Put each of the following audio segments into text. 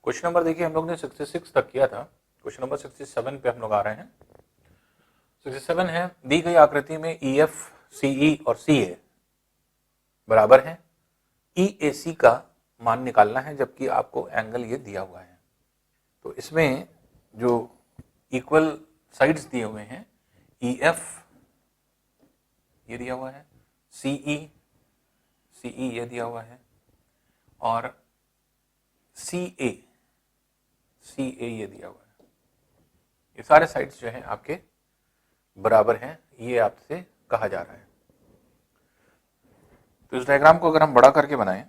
Question number देखिए, हम लोग ने 66 तक किया था। क्वेश्चन नंबर 67 पे हम लोग आ रहे हैं। 67 है, दी गई आकृति में EF, CE और CA बराबर है। EAC का मान निकालना है, जबकि आपको एंगल ये दिया हुआ है। तो इसमें जो इक्वल साइड्स दिए हुए हैं, EF ये दिया हुआ है, CE ये दिया हुआ है, और CA ये दिया हुआ है। ये सारे साइड्स जो हैं आपके बराबर हैं, ये आपसे कहा जा रहा है। तो इस डायग्राम को अगर हम बड़ा करके बनाएं,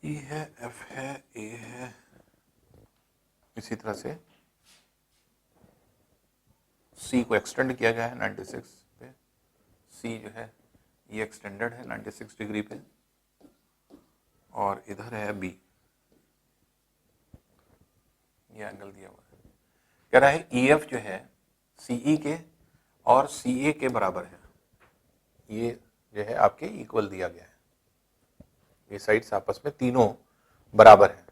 E है, F है, A है, इसी तरह से C को एक्सटेंड किया गया है 96 पे। C जो है ये एक्सटेंडेड है 96 डिग्री पे, और इधर है B, ये एंगल दिया हुआ है। कह रहा है EF जो है CE के और CA के बराबर है। ये जो है आपके इक्वल दिया गया है, ये साइड्स आपस में तीनों बराबर हैं।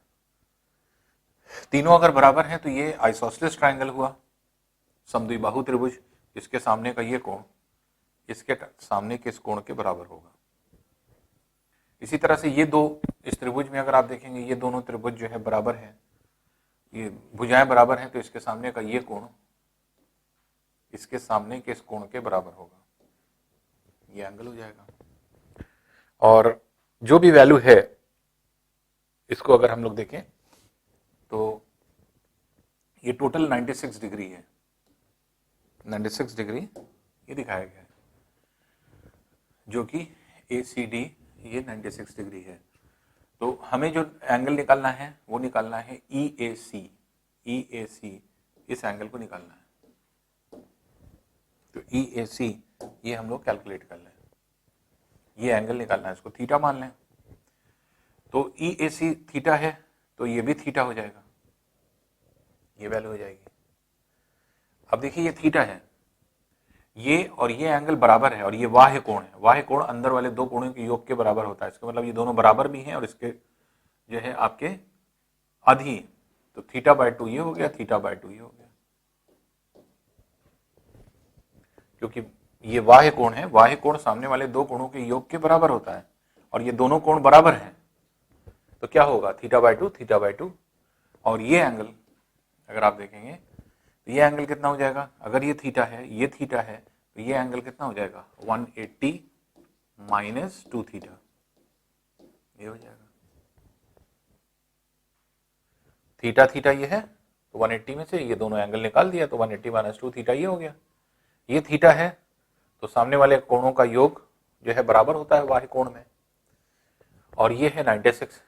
तीनों अगर बराबर हैं तो ये आइसोसेलेस ट्रायंगल हुआ, समद्विबाहु त्रिभुज। इसके सामने का ये कोण इसके सामने के इस कोण के बराबर होगा। इसी तरह से ये दो, इस त्रिभुज में अगर आप देखेंगे ये दोनों त्रिभुज जो है बराबर है, ये भुजाएं बराबर हैं, तो इसके सामने का ये कोण इसके सामने के इस कोण के बराबर होगा, ये एंगल हो जाएगा। और जो भी वैल्यू है, इसको अगर हम लोग देखें तो ये टोटल 96 डिग्री है, 96 डिग्री ये दिखाया गया है, जो कि ACD ये 96 डिग्री है। तो हमें जो एंगल निकालना है वो निकालना है EAC, इस एंगल को निकालना है। तो EAC ये हम लोग कैलकुलेट कर लें, ये एंगल निकालना है, इसको थीटा मान लें। तो EAC थीटा है, तो ये भी थीटा हो जाएगा, ये वैल्यू हो जाएगी। अब देखिए ये थीटा है, ये और ये एंगल बराबर है, और ये बाह्य कोण है। बाह्य कोण अंदर वाले दो कोणों के योग के बराबर होता है। इसका मतलब ये दोनों बराबर भी हैं, और इसके जो है आपके आधी, तो θ/2 ये हो गया, θ/2 ये हो गया, क्योंकि ये बाह्य कोण है। बाह्य कोण सामने वाले दो कोणों के योग के बराबर होता है, और ये दोनों कोण बराबर हैं, तो क्या होगा θ/2। और ये एंगल अगर आप देखेंगे तो ये एंगल कितना हो जाएगा, अगर ये थीटा है, ये थीटा है, तो ये एंगल कितना हो जाएगा 180 माइनस 2 थीटा, ये हो जाएगा। थीटा ये है, तो 180 में से ये दोनों एंगल निकाल दिया, तो 180 माइनस 2 थीटा ये हो गया। ये थीटा है, तो सामने वाले कोणों का योग जो है बराबर होता है बाह्य कोण में, और ये है 96,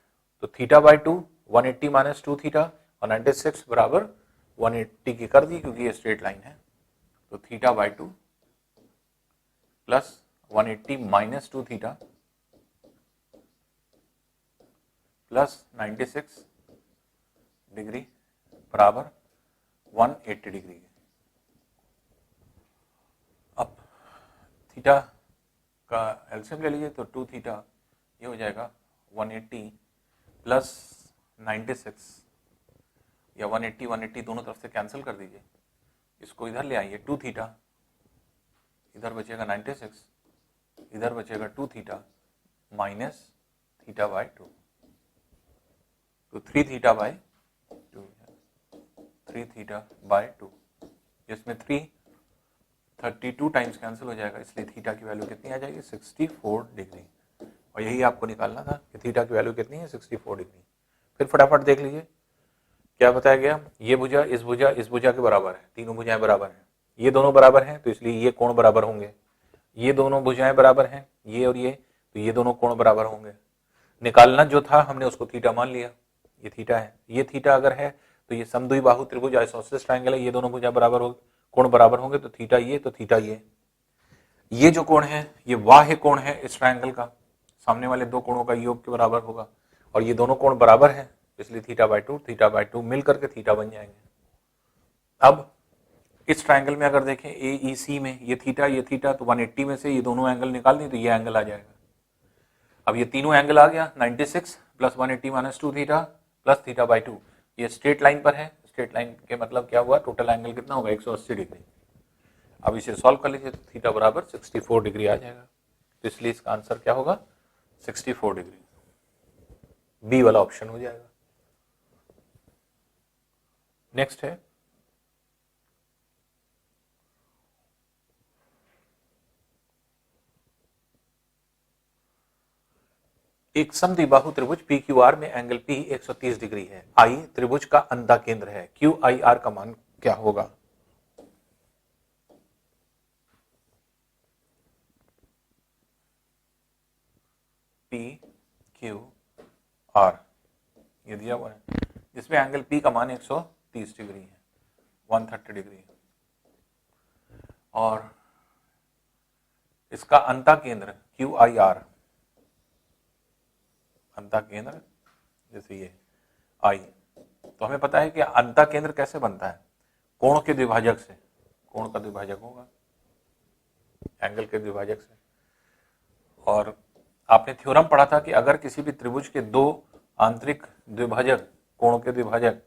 तो θ/2 180 माइनस 2 थीटा, और 96 बराबर 180 की कर दी, क्योंकि ये स्ट्रेट लाइन है। तो θ/2 plus 180 minus 2 theta plus 96 degree बराबर 180 डिग्री। अब थीटा का एलसीएम ले लीजिए, तो 2 थीटा ये हो जाएगा 180 प्लस 96, या 180 दोनों तरफ से कैंसिल कर दीजिए, इसको इधर ले आइए, 2 थीटा इधर बचेगा 96, इधर बचेगा 2 थीटा माइनस θ/2, तो 3 θ/2, जिसमें 32 टाइम्स कैंसिल हो जाएगा, इसलिए थीटा की वैल्यू कितनी आ जाएगी 64 डिग्री। और यही आपको निकालना था कि थीटा की वैल्यू कितनी है 64 डिग्री। फिर फटाफट देख लीजिए क्या बताया गया, ये भुजा इस भुजा के बराबर है, तीनों भुजाएं बराबर हैं, ये दोनों बराबर हैं, तो इसलिए ये कोण बराबर होंगे। ये दोनों भुजाएं बराबर हैं, ये और ये, तो ये दोनों कोण बराबर होंगे। निकालना जो था हमने उसको थीटा मान लिया, ये थीटा है। ये थीटा अगर है तो ये समद्विबाहु त्रिभुज आइसोसेलेस ट्रायंगल है, ये दोनों भुजा बराबर हो, कोण बराबर होंगे तो थीटा ये तो थीटा ये जो कोण है ये बाह्य कोण है इस ट्रायंगल का, सामने वाले दो कोणों का योग के बराबर होगा और ये दोनों कोण बराबर है इसलिए थीटा बाय टू मिलकर के थीटा बन जाएंगे। अब इस ट्रायंगल में अगर देखें AEC में ये थीटा तो 180 में से ये दोनों एंगल निकाल दें तो ये एंगल आ जाएगा। अब ये तीनों एंगल आ गया 96 plus 180 minus 2 theta plus theta by 2, ये स्ट्रेट लाइन पर है, स्ट्रेट लाइन के मतलब क्या हुआ, टोटल एंगल कितना होगा 180 डिग्री। अब इसे सॉल्व कर लीजिए तो थीटा बराबर 64 डिग्री आ जाएगा, तो इसलिए इसका आंसर क्या होगा 64 डिग्री, बी वाला ऑप्शन हो जाएगा। नेक्स्ट है एक समद्विबाहु त्रिभुज PQR में एंगल P 130 डिग्री है, I त्रिभुज का अंधा केंद्र है, QIR का मान क्या होगा। PQR ये दिया हुआ है जिसमें एंगल P का मान 130 डिग्री है, 130 डिग्री, और इसका अंता केंद्र QIR, अंता केंद्र जैसे ये I, तो हमें पता है कि अंता केंद्र कैसे बनता है, कोण के द्विभाजक से, कोण का द्विभाजक होगा एंगल के द्विभाजक से। और आपने थ्योरम पढ़ा था कि अगर किसी भी त्रिभुज के दो आंतरिक द्विभाजक, कोण के द्विभाजक,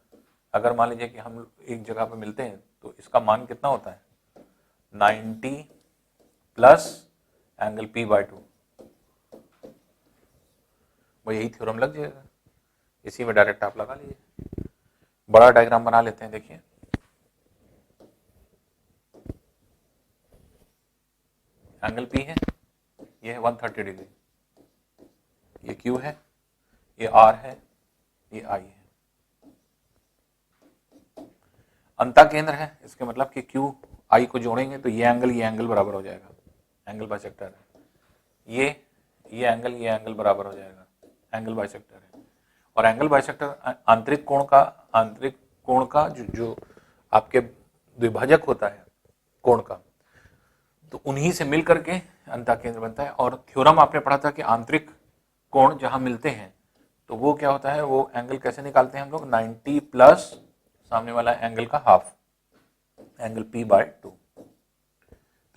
अगर मान लीजिए कि हम एक जगह पर मिलते हैं तो इसका मान कितना होता है 90 प्लस एंगल P बाय 2, वो यही थ्योरम लग जाएगा, इसी में डायरेक्ट आप लगा लीजिए। बड़ा डायग्राम बना लेते हैं, देखिए एंगल P है, ये है 130 डिग्री, ये Q है, ये R है, ये I है, अंता केंद्र है, इसके मतलब कि Q I को जोड़ेंगे तो ये एंगल बराबर हो जाएगा, एंगल बाइसेक्टर है, ये एंगल बराबर हो जाएगा, एंगल बाइसेक्टर है। और एंगल बाइसेक्टर आंतरिक कोण का जो आपके द्विभाजक होता है कोण का, तो उन्हीं से मिल करके अंता केंद्र बनता है। और थ्योरम आपने पढ़ा था कि आंतरिक कोण जहां मिलते हैं तो वो क्या होता है, वो एंगल कैसे निकालते हैं हम लोग, 90 प्लस सामने वाला एंगल का हाफ, एंगल P बाय 2,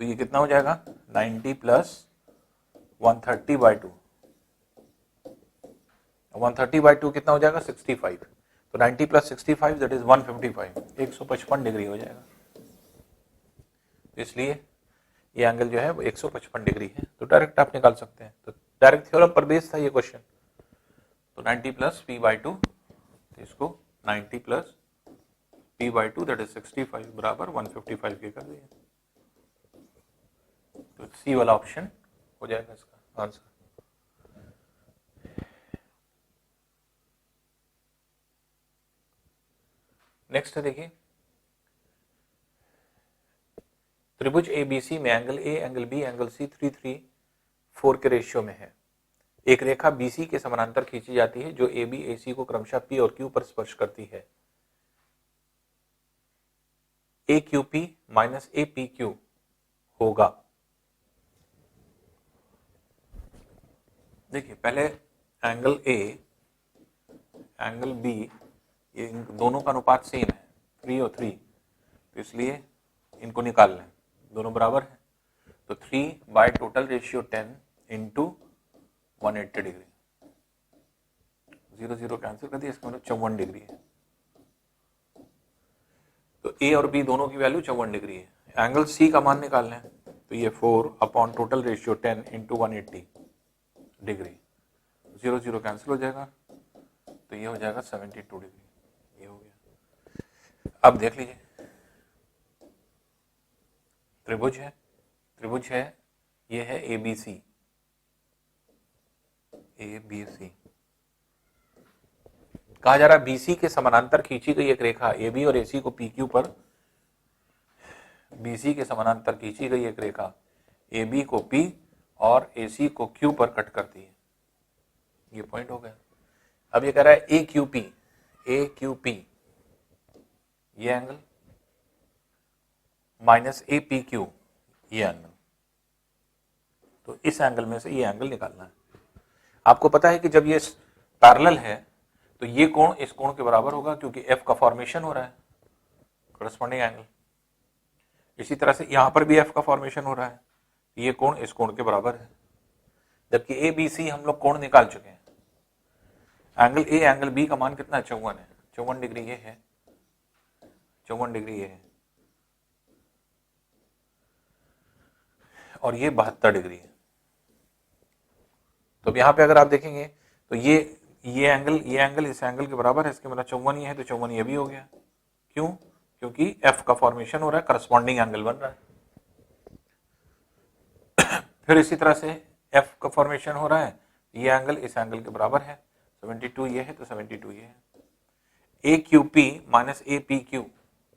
तो ये कितना हो जाएगा 90 प्लस 130 बाय 2, 130 बाय 2 कितना हो जाएगा 65, तो 90 प्लस 65 दैट इज 155, 155 डिग्री हो जाएगा, तो इसलिए ये एंगल जो है वो 155 डिग्री है, तो डायरेक्ट आप निकाल सकते हैं, तो डायरेक्ट थ्योरम पर बेस था ये क्वेश्चन। तो 90 प्लस P बाय 2, तो इसको 90 plus P by 2 that is 65 बराबर 155 के कर दिए, तो सी वाला ऑप्शन हो जाएगा इसका आंसर। नेक्स्ट है देखिए, त्रिभुज ABC में angle A, angle B, angle C 3:3:4 के रेशियो में है। एक रेखा BC के समानांतर खींची जाती है जो AB AC को क्रमशः P और Q पर स्पर्श करती है। AQP माइनस APQ होगा। देखिए पहले एंगल A, एंगल B, ये इन दोनों का अनुपात सेम है 3 और 3, तो इसलिए इनको निकाल लें, दोनों बराबर है, तो 3 by total ratio 10 into 180 degree, 0 0 cancel कर दिया, इसका मतलब 54 डिग्री है, तो A और B दोनों की वैल्यू 54 डिग्री है। एंगल C का मान निकाल लें तो ये 4 upon total ratio 10 into 180 degree, 0 0 cancel हो जाएगा, तो ये हो जाएगा 72 डिग्री, ये हो गया। अब देख लीजिए त्रिभुज है, ये है ABC, कहा जा रहा है BC के समानांतर खींची गई एक रेखा AB और AC को PQ पर, BC के समानांतर खींची गई एक रेखा AB को P और AC को Q पर कट करती है, ये पॉइंट हो गया। अब ये कह रहा है AQP ये angle minus A P Q, ये एंगल। तो इस एंगल में से ये एंगल निकालना है। आपको पता है कि जब ये पैरेलल है तो ये कोण इस कोण के बराबर होगा, क्योंकि एफ का फॉर्मेशन हो रहा है, करस्पॉन्डिंग एंगल। इसी तरह से यहां पर भी एफ का फॉर्मेशन हो रहा है, ये कोण इस कोण के बराबर है। जबकि ए बी सी हम लोग कोण निकाल चुके हैं। एंगल ए एंगल बी का मान कितना है? 54 है। 54 डिग्री ये है, 54 डिग्री ये है, और ये 72 डिग्री है। तो अब यहां पे अगर आप देखेंगे तो ये एंगल इस एंगल के बराबर है, इसके मतलब 54 ये है, तो 54 ये भी हो गया। क्यों? क्योंकि एफ का फॉर्मेशन हो रहा है, करस्पॉन्डिंग एंगल बन रहा है। फिर इसी तरह से एफ का फॉर्मेशन हो रहा है, ये एंगल इस एंगल के बराबर है, 72 ये है, तो 72 ये है। A Q P minus A P Q,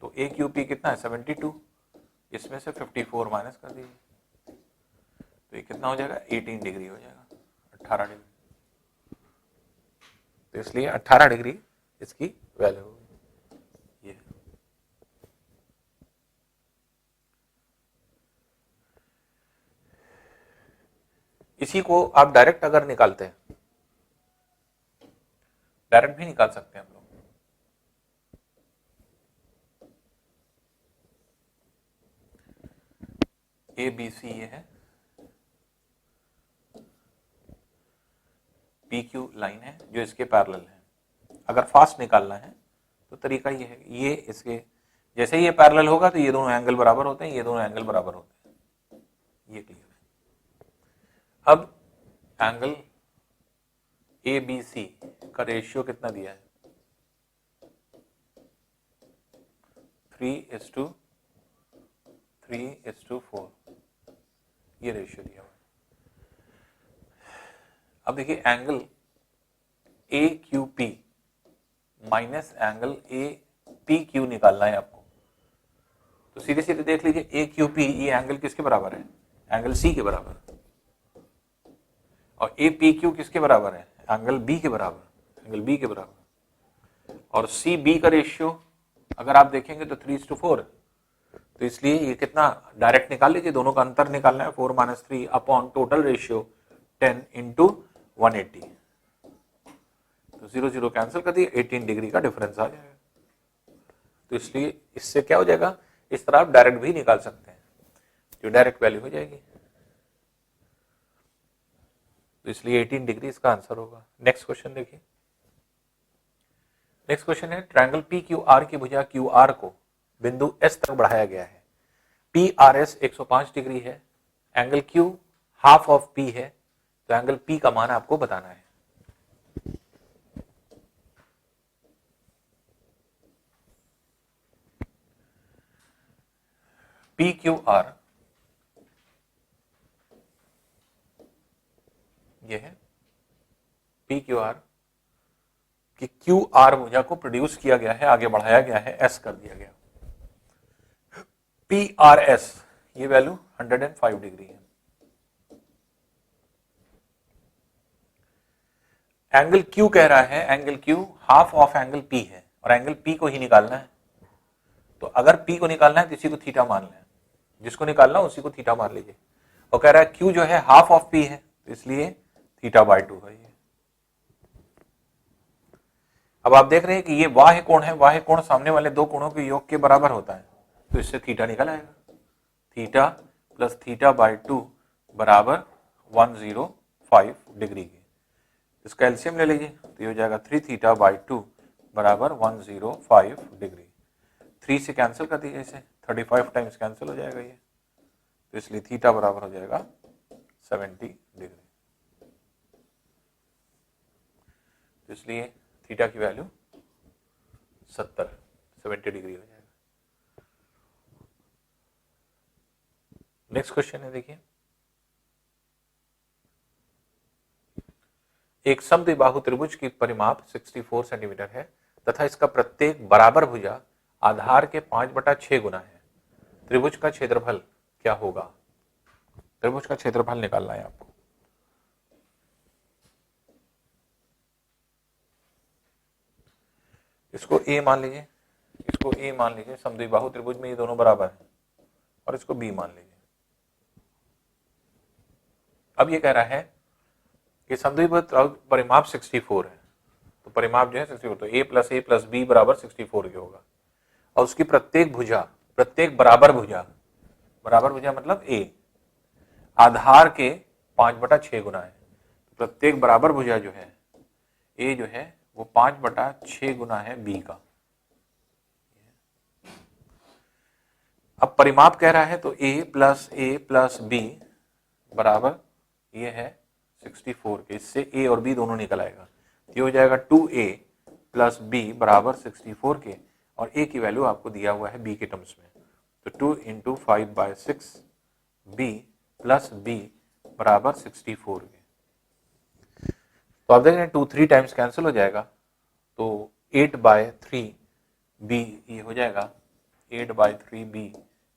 तो ए क्यू पी कितना है? 72, इसमें से 54 माइनस कर दीजिए, तो ये कितना हो जाएगा? 18 डिग्री हो जाएगा, 18 डिग्री। तो इसलिए 18 डिग्री इसकी वैल्यू होगी। ये इसी को आप डायरेक्ट अगर निकालते हैं, डायरेक्ट भी निकाल सकते हैं हम लोग। ए बी सी ये है, पी क्यू लाइन है जो इसके पैरेलल है। अगर फास्ट निकालना है तो तरीका ये है, ये इसके जैसे ही ये पैरेलल होगा तो ये दोनों एंगल बराबर होते हैं, ये दोनों एंगल बराबर होते हैं, ये क्लियर है। अब एंगल ए बी सी का रेशियो कितना दिया है? 3:4, ये रेशियो दिया हुआ है। अब देखिए angle A Q P minus angle A P Q निकालना है आपको। तो सीधे सीधे देख लीजिए, ए क्यू पी ये एंगल किसके बराबर है? एंगल सी के बराबर। और ए पी क्यू किसके बराबर है? एंगल बी के बराबर, एंगल बी के बराबर। और सी बी का रेशियो अगर आप देखेंगे तो 3:4, तो इसलिए ये कितना डायरेक्ट निकाल लीजिए, दोनों का अंतर निकालना है, 4 - 3 अपॉन टोटल रेशियो 10 × 180, तो 0 0 कैंसिल कर दिए, 18 डिग्री का डिफरेंस आ जाएगा। तो इसलिए इससे क्या हो जाएगा, इस तरह आप डायरेक्ट भी निकाल सकते हैं, जो डायरेक्ट वैल्यू हो जाएगी। तो इसलिए 18 डिग्री इसका आंसर होगा। नेक्स्ट क्वेश्चन देखिए। नेक्स्ट क्वेश्चन है, ट्रायंगल पी क्यू आर की भुजा क्यू आर को बिंदु एस तक बढ़ाया गया है। पी आर एस 105 डिग्री है, angle Q half of P है, तो एंगल पी का मान आपको बताना है। पी क्यू आर ये है, पी क्यू आर कि क्यू आर भुजा को प्रोड्यूस किया गया है, आगे बढ़ाया गया है, एस कर दिया गया। पी आर एस ये वैल्यू 105 डिग्री है। एंगल क्यू कह रहा है, angle Q half of angle P है, और एंगल पी को ही निकालना है। तो अगर पी को निकालना है तो इसी को थीटा मान लें, जिसको निकालना उसी को थीटा मान लीजिए। और कह रहा है क्यू जो है हाफ ऑफ पी है, तो इसलिए θ/2 है ये। अब आप देख रहे हैं कि ये बाह्य कोण है, बाह्य कोण सामने वाले दो कोणों के योग के बराबर होता है, तो इससे थीटा निकल आएगा। थीटा प्लस θ/2 बराबर 105 डिग्री की। इसका एलसीएम ले लीजिए, तो ये हो जाएगा 3θ/2 बराबर 105 डिग्री। 3 से कैंसिल कर दीजिए इसे, 35 टाइम्स कैंसिल हो जाएगा ये, तो इसलिए थीटा बराबर हो जाएगा 70 डिग्री। तो इसलिए थीटा की वैल्यू 70 डिग्री हो जाएगा। नेक्स्ट क्वेश्चन है, देखिए। एक समद्विबाहु त्रिभुज की परिमाप 64 सेंटीमीटर है तथा इसका प्रत्येक बराबर भुजा आधार के 5/6 गुना है। त्रिभुज का क्षेत्रफल क्या होगा? त्रिभुज का क्षेत्रफल निकालना है आपको। इसको ए मान लीजिए, इसको ए मान लीजिए। समद्विबाहु त्रिभुज में ये दोनों बराबर है, और इसको बी मान लीजिए। अब ये कह रहा है कि समद्विबाहु परिमाप 64 है, तो परिमाप जो है 64, तो a प्लस बी बराबर 64 के होगा। और उसकी प्रत्येक बराबर भुजा मतलब a आधार के 5/6 गुना है। प्रत्येक बराबर भुजा जो है a जो है वो 5/6 गुना है b का। अब परिमाप कह रहा है तो a प्लस b बराबर ये है 64 के, इससे a और b दोनों निकल आएगा। ये हो जाएगा 2a प्लस b बराबर 64 के, और a की वैल्यू आपको दिया हुआ है b के टर्म्स में, तो 2 इंटू 5/6 b प्लस b बराबर 64 के। तो आप देख रहे हैं 2 3 टाइम्स कैंसिल हो जाएगा, तो 8/3 b ये हो जाएगा 8/3 b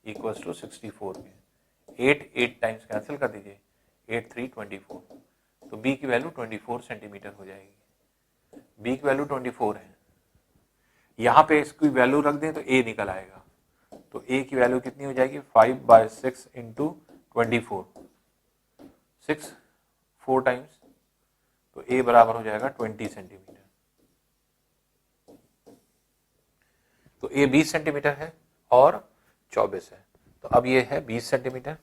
इक्वल्स टू 64 के। 8 टाइम्स कैंसिल कर दीजिए, 8 3 24, तो b की वैल्यू 24 सेंटीमीटर हो जाएगी। b की वैल्यू 24 है, यहाँ पे इसकी वैल्यू रख दें तो a निकल आएगा, तो a की वैल्यू कितनी हो जाएगी 5/6 इंटू 24, 6 4 टाइम्स, तो a बराबर हो जाएगा 20 सेंटीमीटर। तो a 20 सेंटीमीटर है और 24 है, तो अब ये है 20 सेंटीमीटर,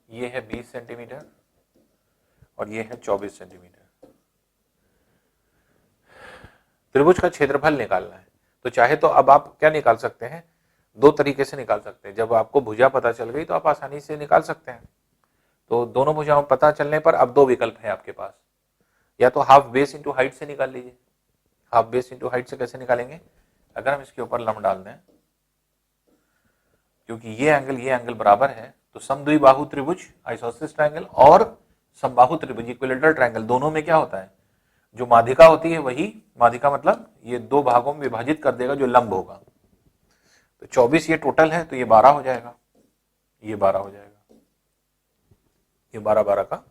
ये है 20 सेंटीमीटर और ये है 24 सेंटीमीटर। त्रिभुज का क्षेत्रफल निकालना है, तो चाहे तो अब आप क्या निकाल सकते हैं, दो तरीके से निकाल सकते हैं। जब आपको भुजा पता चल गई तो आप आसानी से निकाल सकते हैं। तो दोनों भुजाओं पता चलने पर अब दो विकल्प है आपके पास, या तो हाफ बेस इंटू हाइट से निकाल लीजिए। हाफ बेस इंटू हाइट से कैसे निकालेंगे, अगर हम इसके ऊपर लंब डाल दें, क्योंकि ये एंगल बराबर है, तो समद्विबाहु त्रिभुज आइसोसेलेस ट्रायंगल और समबाहु त्रिभुज इक्विलेटरल ट्रायंगल दोनों में क्या होता है, जो माध्यिका होती है वही माध्यिका मतलब ये दो भागों में विभाजित कर देगा जो लंब होगा। तो 24 ये टोटल है, तो ये 12 हो जाएगा, ये 12 हो जाएगा, ये 12 का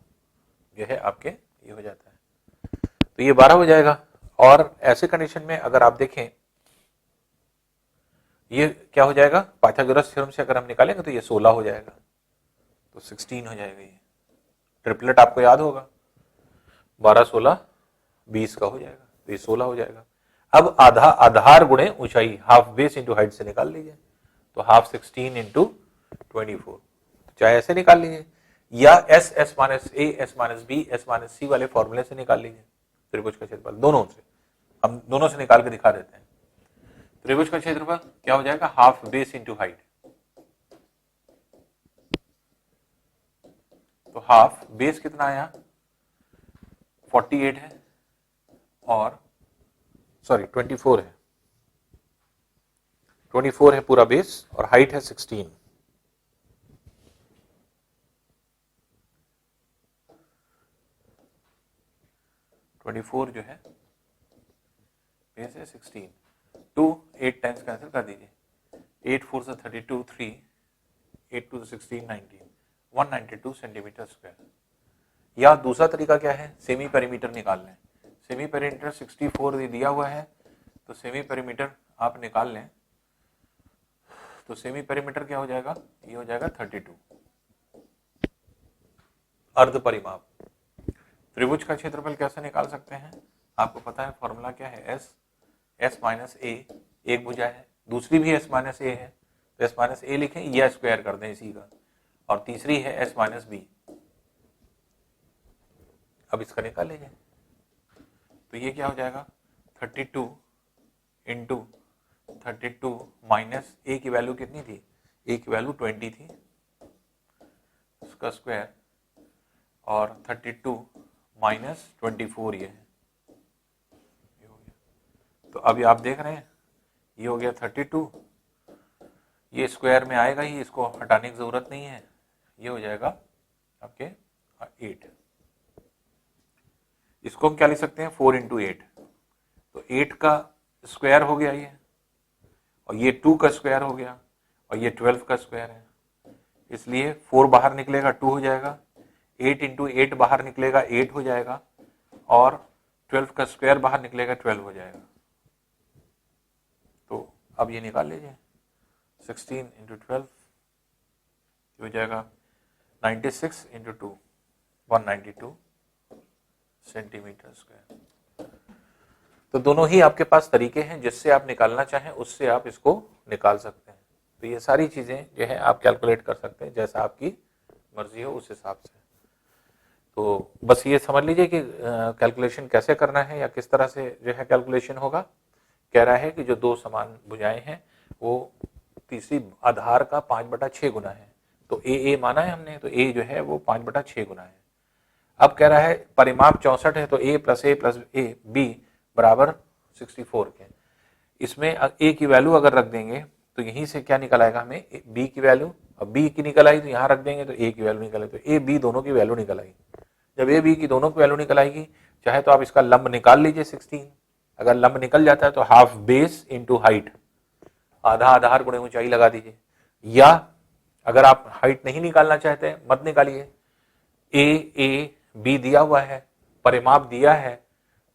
ये है आपके ये हो जाता है, तो ये 12 हो जाएगा। और ऐसे कंडीशन में अगर आप देखें ये क्या हो जाएगा, पाइथागोरस थ्योरम से अगर हम निकालेंगे तो ये 16 हो जाएगा, तो 16 हो जाएगा। ये ट्रिपलेट आपको याद होगा, 12 16 20 का हो जाएगा, तो ये 16 हो जाएगा। अब आधार गुणे ऊंचाई हाफ बेस इंटू हाइट से निकाल लीजिए, तो हाफ 16 इंटू 24, चाहे ऐसे निकाल लीजिए या S minus A S minus B S minus C वाले फॉर्मूले से निकाल लीजिए। त्रिभुज का क्षेत्रफल दोनों से, हम दोनों से निकाल के दिखा देते हैं। त्रिभुज का क्षेत्रफल क्या हो जाएगा, हाफ बेस इंटू हाइट, तो हाफ बेस कितना आया 48 है और सॉरी 24 है, 24 है पूरा बेस और हाइट है 16। जो है बेस है 16, 2 8 टाइम्स कैंसिल कर दीजिए, 8 4 से 32 3 8 2 16 19 192 सेंटीमीटर स्क्वायर। या दूसरा तरीका क्या है, सेमी पेरीमीटर निकाल लें। सेमी पेरीमीटर 64 दिया हुआ है, तो सेमी पेरीमीटर आप निकाल लें, तो सेमी पेरीमीटर क्या हो जाएगा, ये हो जाएगा 32। अर्ध परिमाप त्रिभुज का क्षेत्रफल कैसे निकाल सकते हैं, आपको पता है फॉर्मूला क्या है, एस माइनस ए, एक भुजा है, दूसरी भी एस माइनस ए है, तो एस माइनस ए लिखें या स्क्वायर कर दें इसी का, और तीसरी है एस माइनस बी। अब इसका निकाल लीजिए, तो ये क्या हो जाएगा 32 इंटू 32 माइनस ए की वैल्यू कितनी थी, ए की वैल्यू 20 थी, उसका स्क्वायर, और 32 माइनस 24 ये है, तो अभी आप देख रहे हैं ये हो गया 32, ये स्क्वायर में आएगा ही, इसको हटाने की जरूरत नहीं है, ये हो जाएगा आपके 8। इसको हम क्या लिख सकते हैं 4 इंटू 8, तो 8 का स्क्वायर हो गया ये, और ये 2 का स्क्वायर हो गया, और ये 12 का स्क्वायर है, इसलिए 4 बाहर निकलेगा 2 हो जाएगा, 8 इंटू 8 बाहर निकलेगा 8 हो जाएगा, और 12 का स्क्वायर बाहर निकलेगा 12 हो जाएगा। तो अब ये निकाल लीजिए 16 इंटू 12 हो जाएगा 96 इंटू 2 192 सेंटीमीटर स्क्वायर। तो दोनों ही आपके पास तरीके हैं, जिससे आप निकालना चाहें उससे आप इसको निकाल सकते हैं। तो ये सारी चीजें जो है आप कैलकुलेट कर सकते हैं, जैसा आपकी मर्जी हो उस हिसाब से। तो बस ये समझ लीजिए कि कैलकुलेशन कैसे करना है या किस तरह से जो है कैलकुलेशन होगा। कह रहा है कि जो दो समान भुजाएं हैं वो तीसरी आधार का 5/6 गुना है। तो ए माना है हमने, तो ए जो है वो 5/6 गुना है। अब कह रहा है परिमाप 64 है, तो ए प्लस ए बी बराबर 64 के। इसमें ए की वैल्यू अगर रख देंगे तो यहीं से क्या निकल आएगा हमें, बी की वैल्यू। अब बी की निकल आई तो यहाँ रख देंगे तो ए की वैल्यू निकल आई, तो ए बी दोनों की वैल्यू निकल आई। जब ए बी की दोनों की वैल्यू निकल आएगी, चाहे तो आप इसका लंब निकाल लीजिए 16। अगर लंब निकल जाता है तो हाफ बेस इंटू हाइट, आधा आधार गुणे ऊंचाई लगा दीजिए। या अगर आप हाइट नहीं निकालना चाहते मत निकालिए, ए बी दिया हुआ है, परिमाप दिया है,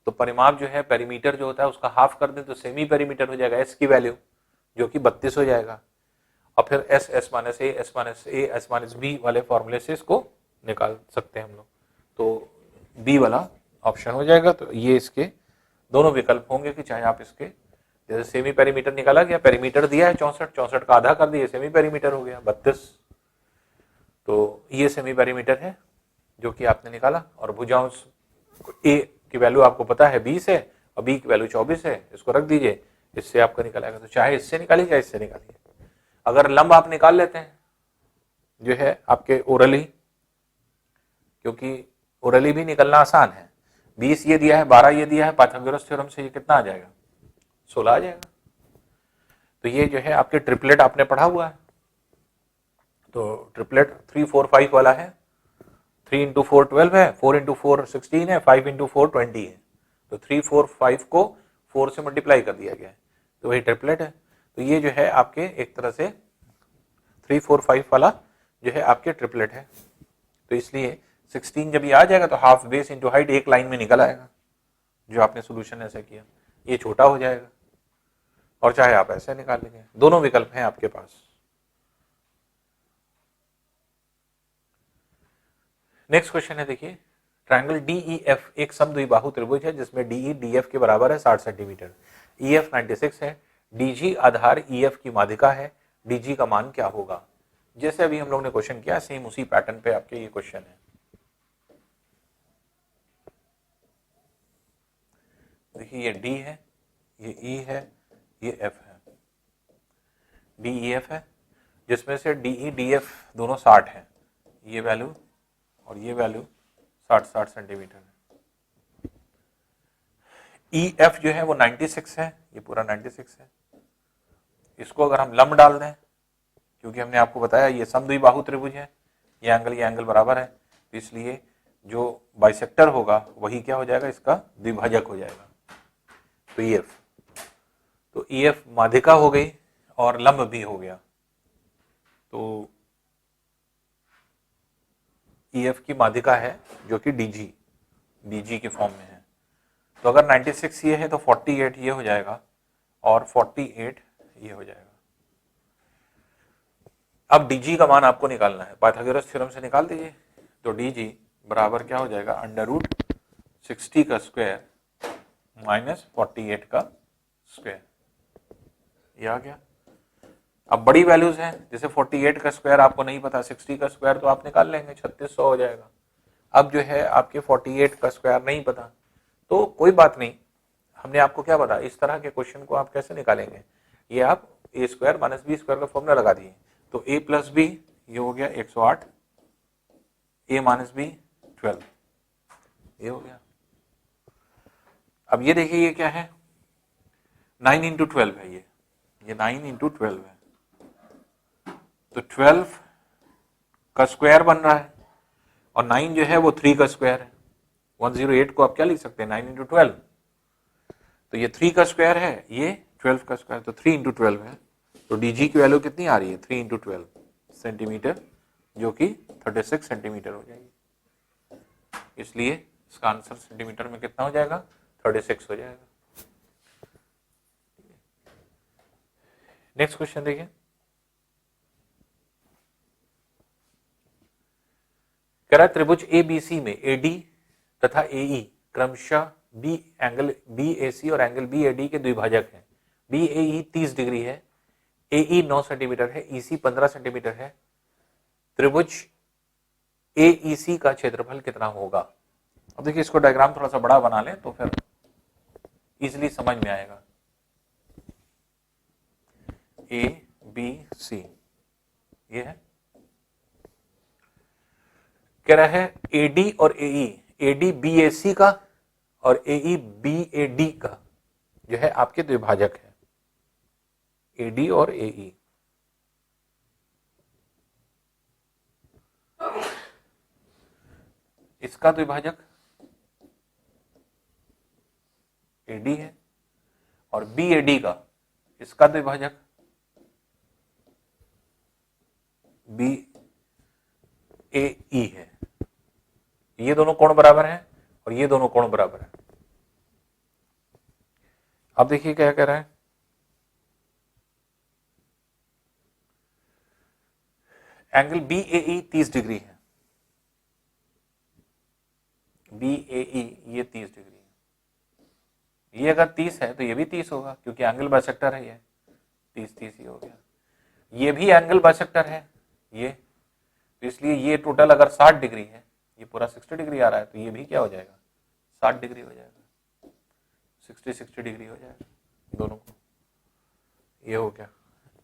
तो परिमाप जो है पेरीमीटर जो होता है उसका हाफ कर दे तो सेमी पेरीमीटर हो जाएगा एस की वैल्यू जो कि 32 हो जाएगा। और फिर S minus S minus B वाले फॉर्मूले से इसको निकाल सकते हैं हम लोग। तो बी वाला ऑप्शन हो जाएगा। तो ये इसके दोनों विकल्प होंगे कि चाहे आप इसके जैसे सेमी पेरीमीटर निकाला गया, पेरीमीटर दिया है 64 का आधा कर दिए सेमी पेरीमीटर हो गया 32। तो ये सेमी पेरीमीटर है जो कि आपने निकाला। और भुजाओं ए की वैल्यू आपको पता है 20 है और बी की वैल्यू 24 है, इसको रख दीजिए, इससे आपका निकल आएगा। तो चाहे इससे निकालिए चाहे इससे निकालिए। अगर लंब आप निकाल लेते हैं जो है आपके ओरली, क्योंकि ओरली भी निकलना आसान है, 20 ये दिया है 12 ये दिया है, पाइथागोरस थ्योरम से ये कितना आ जाएगा 16 आ जाएगा। तो ये जो है आपके ट्रिपलेट आपने पढ़ा हुआ है। तो ट्रिपलेट 3 4 5 वाला है, 3 इंटू 4 12 है, 4 इंटू 4 16 है, 5 इंटू 4 20 है। तो 3 4 5 को 4 से मल्टीप्लाई कर दिया गया है, तो वही ट्रिपलेट है। तो ये जो है आपके एक तरह से 3 4 5 वाला जो है आपके ट्रिपलेट है। तो इसलिए 16 जब ये आ जाएगा तो हाफ बेस इंटू हाइट एक लाइन में निकल आएगा जो आपने सोल्यूशन ऐसे किया, ये छोटा हो जाएगा। और चाहे आप ऐसे निकाल लेंगे, दोनों विकल्प हैं आपके पास। नेक्स्ट क्वेश्चन है, देखिए ट्रायंगल DEF एक समद्विबाहु त्रिभुज है जिसमें DE DF के बराबर है 60 सेंटीमीटर, EF 96 है, DG आधार EF की माध्यिका है, DG का मान क्या होगा। जैसे अभी हम लोग ने क्वेश्चन किया सेम उसी पैटर्न पे आपके ये क्वेश्चन है। देखिए ये D है, ये E है, ये F है, DEF है जिसमें से DE DF दोनों 60 है, ये वैल्यू और ये वैल्यू 60 सेंटीमीटर है। EF जो है वो 96 है, ये पूरा 96 है। इसको अगर हम लंब डाल दें, क्योंकि हमने आपको बताया ये समद्विबाहु त्रिभुज है, ये एंगल बराबर है, तो इसलिए जो बाइसेक्टर होगा वही क्या हो जाएगा, इसका द्विभाजक हो जाएगा। तो EF माध्यिका हो गई और लंब भी हो गया। तो EF की माध्यिका है जो कि DG के फॉर्म में है। तो अगर 96 ये है तो 48 ये हो जाएगा और 48 ये हो जाएगा। अब DG का मान आपको निकालना है, पाइथागोरस थ्योरम से निकाल दीजिए। तो DG बराबर क्या हो जाएगा, √60 का स्क्वायर माइनस 48 का स्क्वायर, ये आ गया। अब बड़ी वैल्यूज हैं, जैसे 48 का स्क्वायर आपको नहीं पता, 60 का स्क्वायर तो आप निकाल लेंगे 3600 हो जाएगा। अब जो है आपके 48 का स्क्वायर नहीं पता तो कोई बात नहीं, हमने आपको क्या बताया, इस तरह के क्वेश्चन को आप कैसे निकालेंगे, ये आप a square minus B square का फॉर्मूला लगा दिए। तो a प्लस बी ये हो गया 108, a माइनस बी 12, ये हो गया। अब ये देखिए ये क्या है, 9 इंटू 12 है, ये 9 इंटू 12 है। तो 12 का स्क्वायर बन रहा है और 9 जो है वो 3 का स्क्वायर है। 108 को आप क्या लिख सकते हैं, 9 इंटू 12। तो ये 3 का स्क्वायर है, ये 12 का स्क्वायर, तो 3 इंटू 12 है। तो DG की वैल्यू कितनी आ रही है, 3 इंटू 12 सेंटीमीटर, जो कि 36 सेंटीमीटर हो जाएगी। इसलिए इसका आंसर सेंटीमीटर में कितना हो जाएगा, 36 हो जाएगा। नेक्स्ट क्वेश्चन देखिए, कह रहा है त्रिभुज ABC में AD तथा AE क्रमशः बी एंगल BAC और एंगल BAD के द्विभाजक हैं। BAE 30 डिग्री है, AE 9 सेंटीमीटर है, EC 15 सेंटीमीटर है। त्रिभुज AEC का क्षेत्रफल कितना होगा? अब देखिए इसको डायग्राम थोड़ा सा बड़ा बना लें तो फिर इजीली समझ में आएगा। ABC ये है, कह रहा है AD और AE, AD BAC का और AE BAD का जो है आपके द्विभाजक है, AD और AE। इसका द्विभाजक AD है और BAD का इसका द्विभाजक BAE है। ये दोनों कोण बराबर हैं और ये दोनों कोण बराबर हैं। अब देखिए क्या कह रहा है, एंगल BAE 30 डिग्री है, BAE ये 30 डिग्री है। ये अगर 30 है तो ये भी 30 होगा क्योंकि एंगल बाइसेक्टर है, ये 30 ही हो गया। ये भी एंगल बाइसेक्टर है ये, तो इसलिए ये टोटल अगर 60 डिग्री है, ये पूरा 60 डिग्री आ रहा है, तो ये भी क्या हो जाएगा 60 डिग्री हो जाएगा, 60 डिग्री हो जाएगा दोनों को। ये हो गया।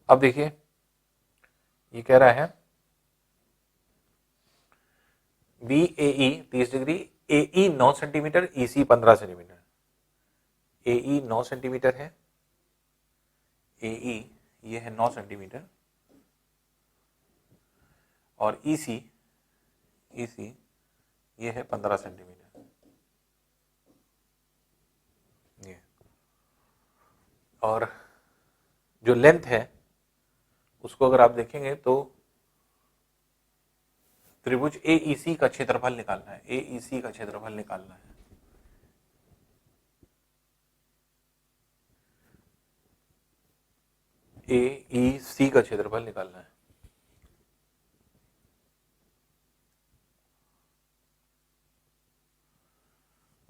अब देखिए ये कह रहा है BAE 30 degree, AE 9 centimetre, EC 15 centimetre. AE 9 centimetre है, AE ये है 9 सेंटीमीटर और EC ये है 15 सेंटीमीटर। ये और जो लेंथ है उसको अगर आप देखेंगे तो त्रिभुज AEC का क्षेत्रफल निकालना है, AEC का क्षेत्रफल निकालना है। AEC का क्षेत्रफल निकालना है।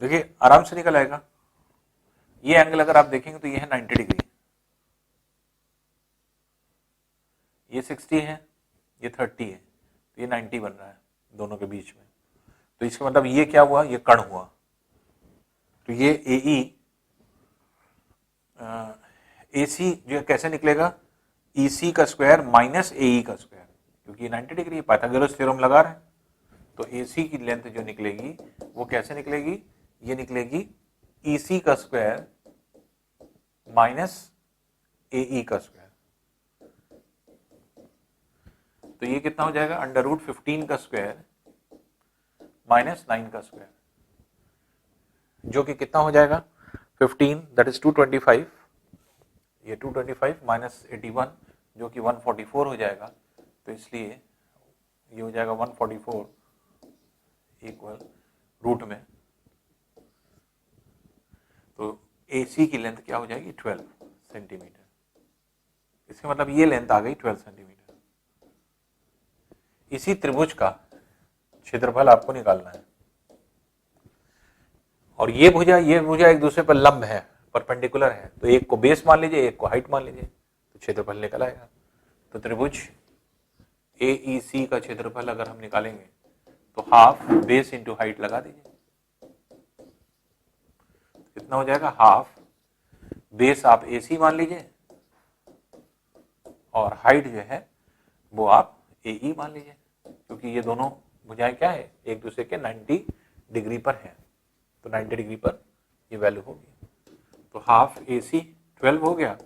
देखिए आराम से निकल आएगा। ये एंगल अगर आप देखेंगे तो ये है 90 डिग्री, ये 60 है, ये 30 है, तो ये 90 बन रहा है दोनों के बीच में। तो इसका मतलब ये क्या हुआ, ये कर्ण हुआ। तो ये AC जो कैसे निकलेगा, EC का स्क्वायर माइनस AE का स्क्वायर, क्योंकि ये 90 डिग्री पाइथागोरस थ्योरम लगा रहे हैं। तो AC की लेंथ जो निकलेगी वो कैसे निकलेगी, ये निकलेगी EC का स्क्वायर माइनस AE का स्क्वायर। तो ये कितना हो जाएगा, अंडर रूट 15 का स्क्वायर माइनस 9 का स्क्वायर, जो कि कितना हो जाएगा 15 दैट इज 225, ये 225 माइनस 81 जो कि 144 हो जाएगा। तो इसलिए ये हो जाएगा 144 इक्वल रूट में, तो AC की लेंथ क्या हो जाएगी 12 सेंटीमीटर। इसका मतलब ये लेंथ आ गई 12 सेंटीमीटर। इसी त्रिभुज का क्षेत्रफल आपको निकालना है और ये भुजा एक दूसरे पर लंब है, परपेंडिकुलर है, तो एक को बेस मान लीजिए, एक को हाइट मान लीजिए, तो क्षेत्रफल निकल आएगा। तो त्रिभुज AEC का क्षेत्रफल अगर हम निकालेंगे तो हाफ बेस इंटू हाइट लगा दीजिए, कितना हो जाएगा, हाफ बेस आप AC मान लीजिए और हाइट जो है वो आप AE मान लीजिए, क्योंकि ये दोनों भुजाएं क्या है, एक दूसरे के 90 डिग्री पर है, तो 90 डिग्री पर ये वैल्यू होगी। तो हाफ AC 12 हो गया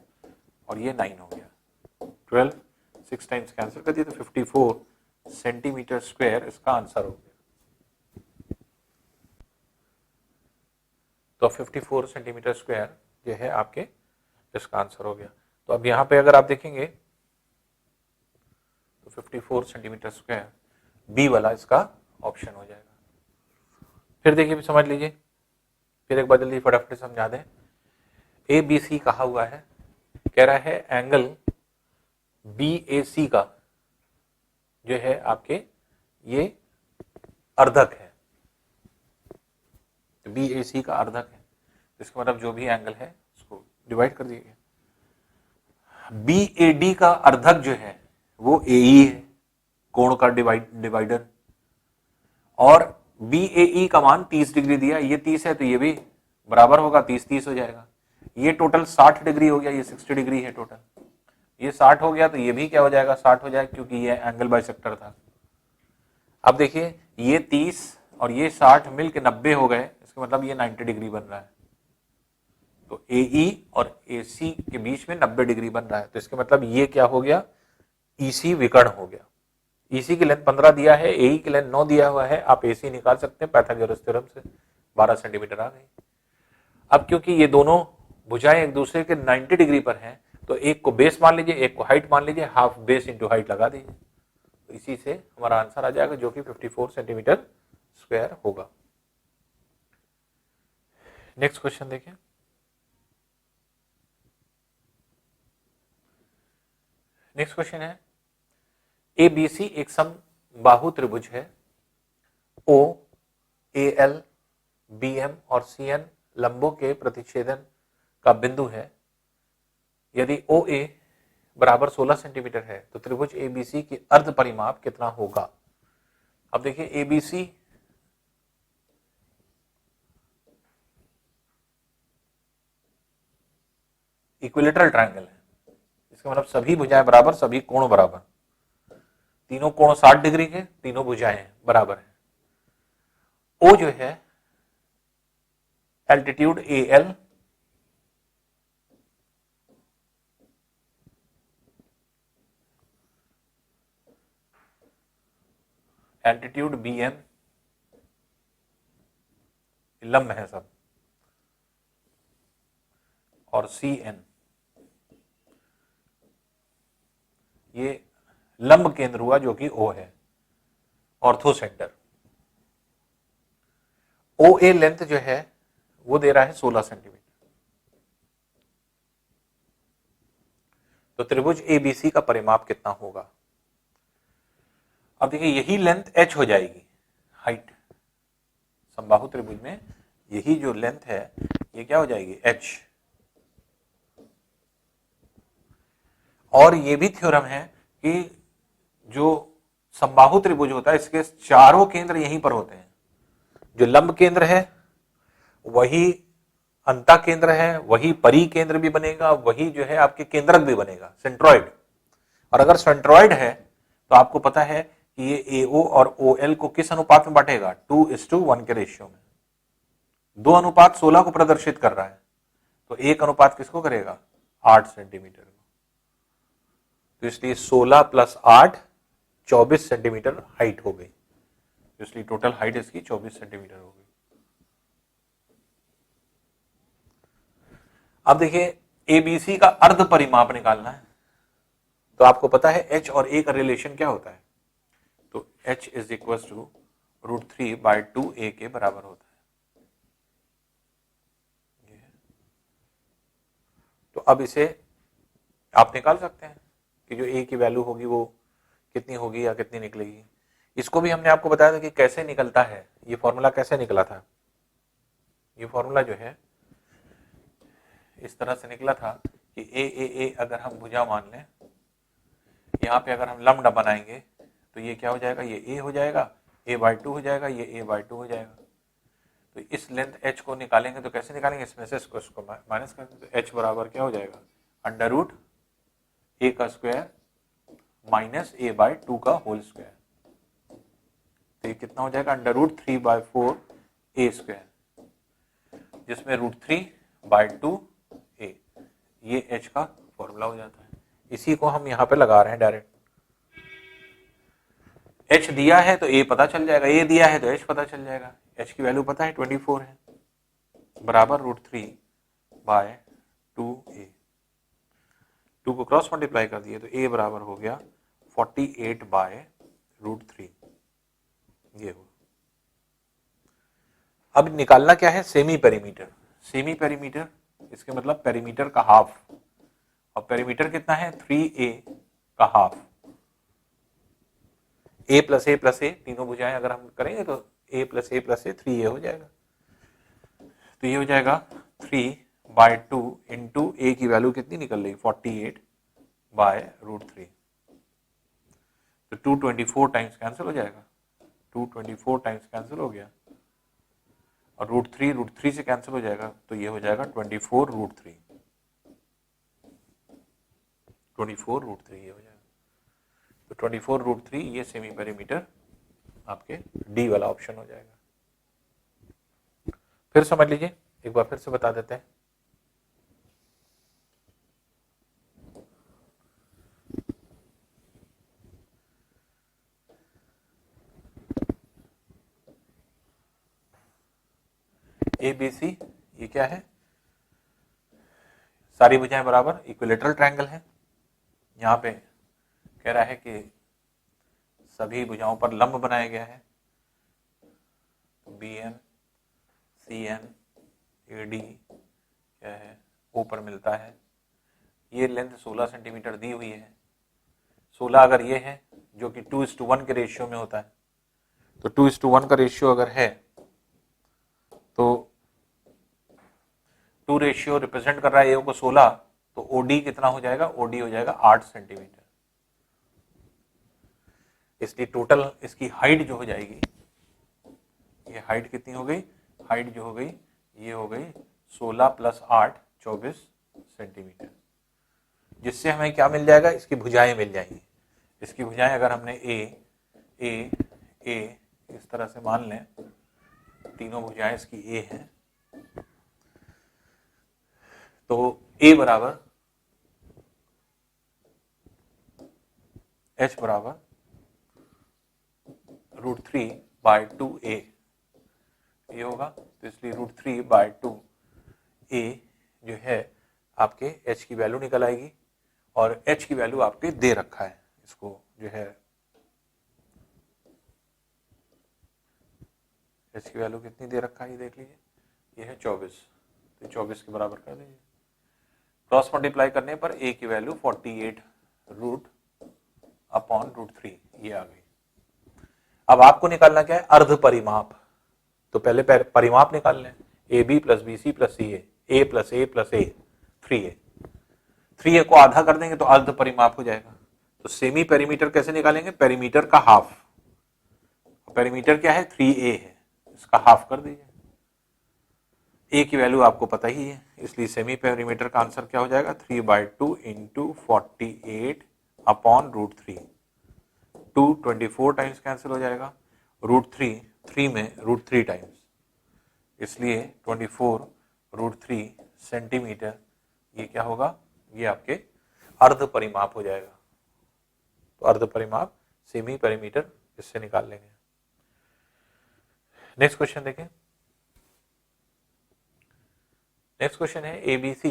और ये 9 हो गया, 12 6 टाइम्स कैंसिल कर दिया, तो 54 सेंटीमीटर स्क्वायर इसका आंसर हो गया। तो 54 सेंटीमीटर स्क्वायर ये है आपके इसका आंसर हो गया। तो अब यहाँ पे अगर आप देखेंगे तो 54 सेंटीमीटर स्क्वायर बी वाला इसका ऑप्शन हो जाएगा। फिर देखिए समझ लीजिए, फिर एक बार जल्दी फटाफट समझा दें। ABC कहा हुआ है, कह रहा है एंगल BAC का जो है आपके ये अर्धक है, तो बी ए सी का अर्धक है, इसका मतलब जो भी एंगल है उसको डिवाइड कर दीजिए। बी ए डी का अर्धक जो है वो ए ई है, कोण का डिवाइडर, और बी ए ई का मान 30 डिग्री दिया, ये 30 है तो ये भी बराबर होगा, 30-30 हो जाएगा। ये टोटल 60 डिग्री हो गया, ये 60 डिग्री है टोटल, ये 60 हो गया तो ये भी क्या हो जाएगा, 60 हो जाएगा, क्योंकि ये एंगल बाइसेक्टर था। अब देखिए ये 30 और ये 60 मिलके 90 हो गए, इसका मतलब ये 90 डिग्री बन रहा है, तो AE और AC के बीच में 90 डिग्री बन रहा है, तो इसका मतलब ये क्या हो गया, EC विकर्ण हो गया। EC की लेंथ 15 दिया है, AE की लेंथ 9 दिया हुआ है, आप AC निकाल सकते हैं पाइथागोरस थ्योरम से, 12 सेंटीमीटर आ गई। अब क्योंकि ये दोनों भुजाएं एक दूसरे के 90 डिग्री पर हैं, तो एक को बेस मान लीजिए, एक को हाइट मान लीजिए, हाफ बेस इंटू हाइट लगा दीजिए, तो इसी से हमारा आंसर आ जाएगा जो कि 54 सेंटीमीटर स्क्वायर होगा। नेक्स्ट क्वेश्चन देखें। नेक्स्ट क्वेश्चन है, ABC एक समबाहु त्रिभुज है, O, AL, BM और CN लंबों के प्रतिच्छेदन का बिंदु है। यदि OA बराबर 16 सेंटीमीटर है तो त्रिभुज ABC की अर्ध परिमाप कितना होगा। अब देखिए ABC इक्विलेटरल ट्रायंगल है, इसका मतलब सभी भुजाएं बराबर, सभी कोण बराबर, तीनों कोण 60 डिग्री के, तीनों भुजाएं बराबर है। O जो है एल्टीट्यूड AL, एल्टीट्यूड BM, लंब है सब, और CN ये लंब केंद्र हुआ जो कि O है, ऑर्थो सेंटर। OA लेंथ जो है वो दे रहा है 16 सेंटीमीटर, तो त्रिभुज ABC का परिमाप कितना होगा। अब देखिए यही लेंथ h हो जाएगी, हाइट, समबाहु त्रिभुज में यही जो लेंथ है ये क्या हो जाएगी, h। और ये भी थ्योरम है कि जो समबाहु त्रिभुज होता है इसके चारों केंद्र यहीं पर होते हैं, जो लंब केंद्र है वही अंता केंद्र है, वही परी केंद्र भी बनेगा, वही जो है आपके केंद्रक भी बनेगा, सेंट्रॉइड। और अगर सेंट्रॉइड है तो आपको पता है कि ये AO और OL को किस अनुपात में बांटेगा, 2:1 के रेशियो में। 2:16 को प्रदर्शित कर रहा है, तो 1 अनुपात किसको करेगा, 8 सेंटीमीटर को, तो इसलिए 16 + 8 24 सेंटीमीटर हाइट हो गई, इसलिए टोटल हाइट इसकी 24 सेंटीमीटर हो गई। अब देखिए ABC का अर्ध परिमाप निकालना है, तो आपको पता है H और A का रिलेशन क्या होता है, तो H = √3/2A के बराबर होता है। तो अब इसे आप निकाल सकते हैं कि जो A की वैल्यू होगी वो कितनी होगी या कितनी निकलेगी। इसको भी हमने आपको बताया था कि कैसे निकलता है, ये फॉर्मूला कैसे निकला था। ये फॉर्मूला जो है इस तरह से निकला था कि A अगर हम भुजा मान लें, यहाँ पे अगर हम लंब बनाएंगे तो ये क्या हो जाएगा, ये A हो जाएगा, A/2 हो जाएगा, ये A/2 हो जाएगा। तो इस लेंथ h को निकालेंगे तो कैसे निकालेंगे, इसमें से इसको माइनस करेंगे तो h बराबर क्या हो जाएगा, √A² - A/2 का होल स्क्वायर। तो ये कितना हो जाएगा, √3/4A², जिसमें √3/2A, ये h का फॉर्मूला हो जाता है। इसी को हम यहाँ पे लगा रहे हैं डायरेक्ट। h दिया है तो a पता चल जाएगा, a दिया है तो h पता चल जाएगा। h की वैल्यू पता है 24 है, बराबर √3/2a। 2 को क्रॉस मल्टीप्लाई कर दिए तो a बराबर हो गया 48/√3। ये हो। अब निकालना क्या है, सेमी पेरीमीटर। सेमी पेरीमीटर इसके मतलब पेरीमीटर का हाफ, और पेरीमीटर कितना है 3a का हाफ। ए प्लस ए प्लस ए, तीनों भुजाएं अगर हम करेंगे तो ए प्लस ए प्लस ए 3a हो जाएगा। तो ये हो जाएगा 3/2 इंटू ए की वैल्यू कितनी निकल रही 48/√3। तो 224 टाइम्स कैंसिल हो जाएगा, 224 टाइम्स कैंसिल हो गया और √3 से कैंसिल हो जाएगा, तो ये हो जाएगा 24√3, 24√3 ये हो जाएगा। तो 24√3 ये सेमी पेरीमीटर आपके डी वाला ऑप्शन हो जाएगा। फिर समझ लीजिए, एक बार फिर से बता देते हैं। ए बी सी ये क्या है, सारी भुजाएं बराबर इक्विलेटरल ट्रायंगल है। यहाँ पे कह रहा है कि सभी भुजाओं पर लंब बनाया गया है, B N C N A D क्या है ओ पर मिलता है। ये लेंथ 16 सेंटीमीटर दी हुई है। 16 अगर ये है जो कि 2:1 के रेशियो में होता है, तो 2:1 का रेशियो अगर है तो 2 रेशियो रिप्रेजेंट कर रहा है ए को 16, तो ओडी कितना हो जाएगा, ओडी हो जाएगा 8 सेंटीमीटर। इसलिए टोटल इसकी हाइट जो हो जाएगी, ये हाइट कितनी हो गई, हाइट जो हो गई ये हो गई 16 + 8 24 सेंटीमीटर, जिससे हमें क्या मिल जाएगा, इसकी भुजाएं मिल जाएंगी। इसकी भुजाएं अगर हमने ए इस तरह से मान लें, तीनों भुजाएं इसकी ए हैं, तो ए बराबर H बराबर √3/2a ये होगा। तो इसलिए √3/2a जो है आपके H की वैल्यू निकल आएगी, और H की वैल्यू आपके दे रखा है, इसको जो है H की वैल्यू कितनी दे रखा है ये देख लीजिए, ये है 24, तो 24 के बराबर कर दीजिए। क्रॉस मल्टीप्लाई करने पर a की वैल्यू 48√/√3 ये आ गई। अब आपको निकालना क्या है, अर्ध परिमाप। तो पहले परिमाप निकाल लें, AB + BC + CA, A + A + A 3A, 3A को आधा कर देंगे तो अर्ध परिमाप हो जाएगा। तो सेमी पेरीमीटर कैसे निकालेंगे, पेरीमीटर का हाफ, पेरीमीटर क्या है 3A है, इसका हाफ कर दीजिए। A की वैल्यू आपको पता ही है, इसलिए सेमी पेरीमीटर का आंसर क्या हो जाएगा, 3/2 इंटू 48/√3। 224 टाइम्स कैंसिल हो जाएगा, √3 में √3 टाइम्स, इसलिए 24√3 सेंटीमीटर ये क्या होगा, ये आपके अर्ध परिमाप हो जाएगा। तो अर्ध परिमाप सेमी पेरीमीटर इससे निकाल लेंगे। नेक्स्ट क्वेश्चन देखें। नेक्स्ट क्वेश्चन है ABC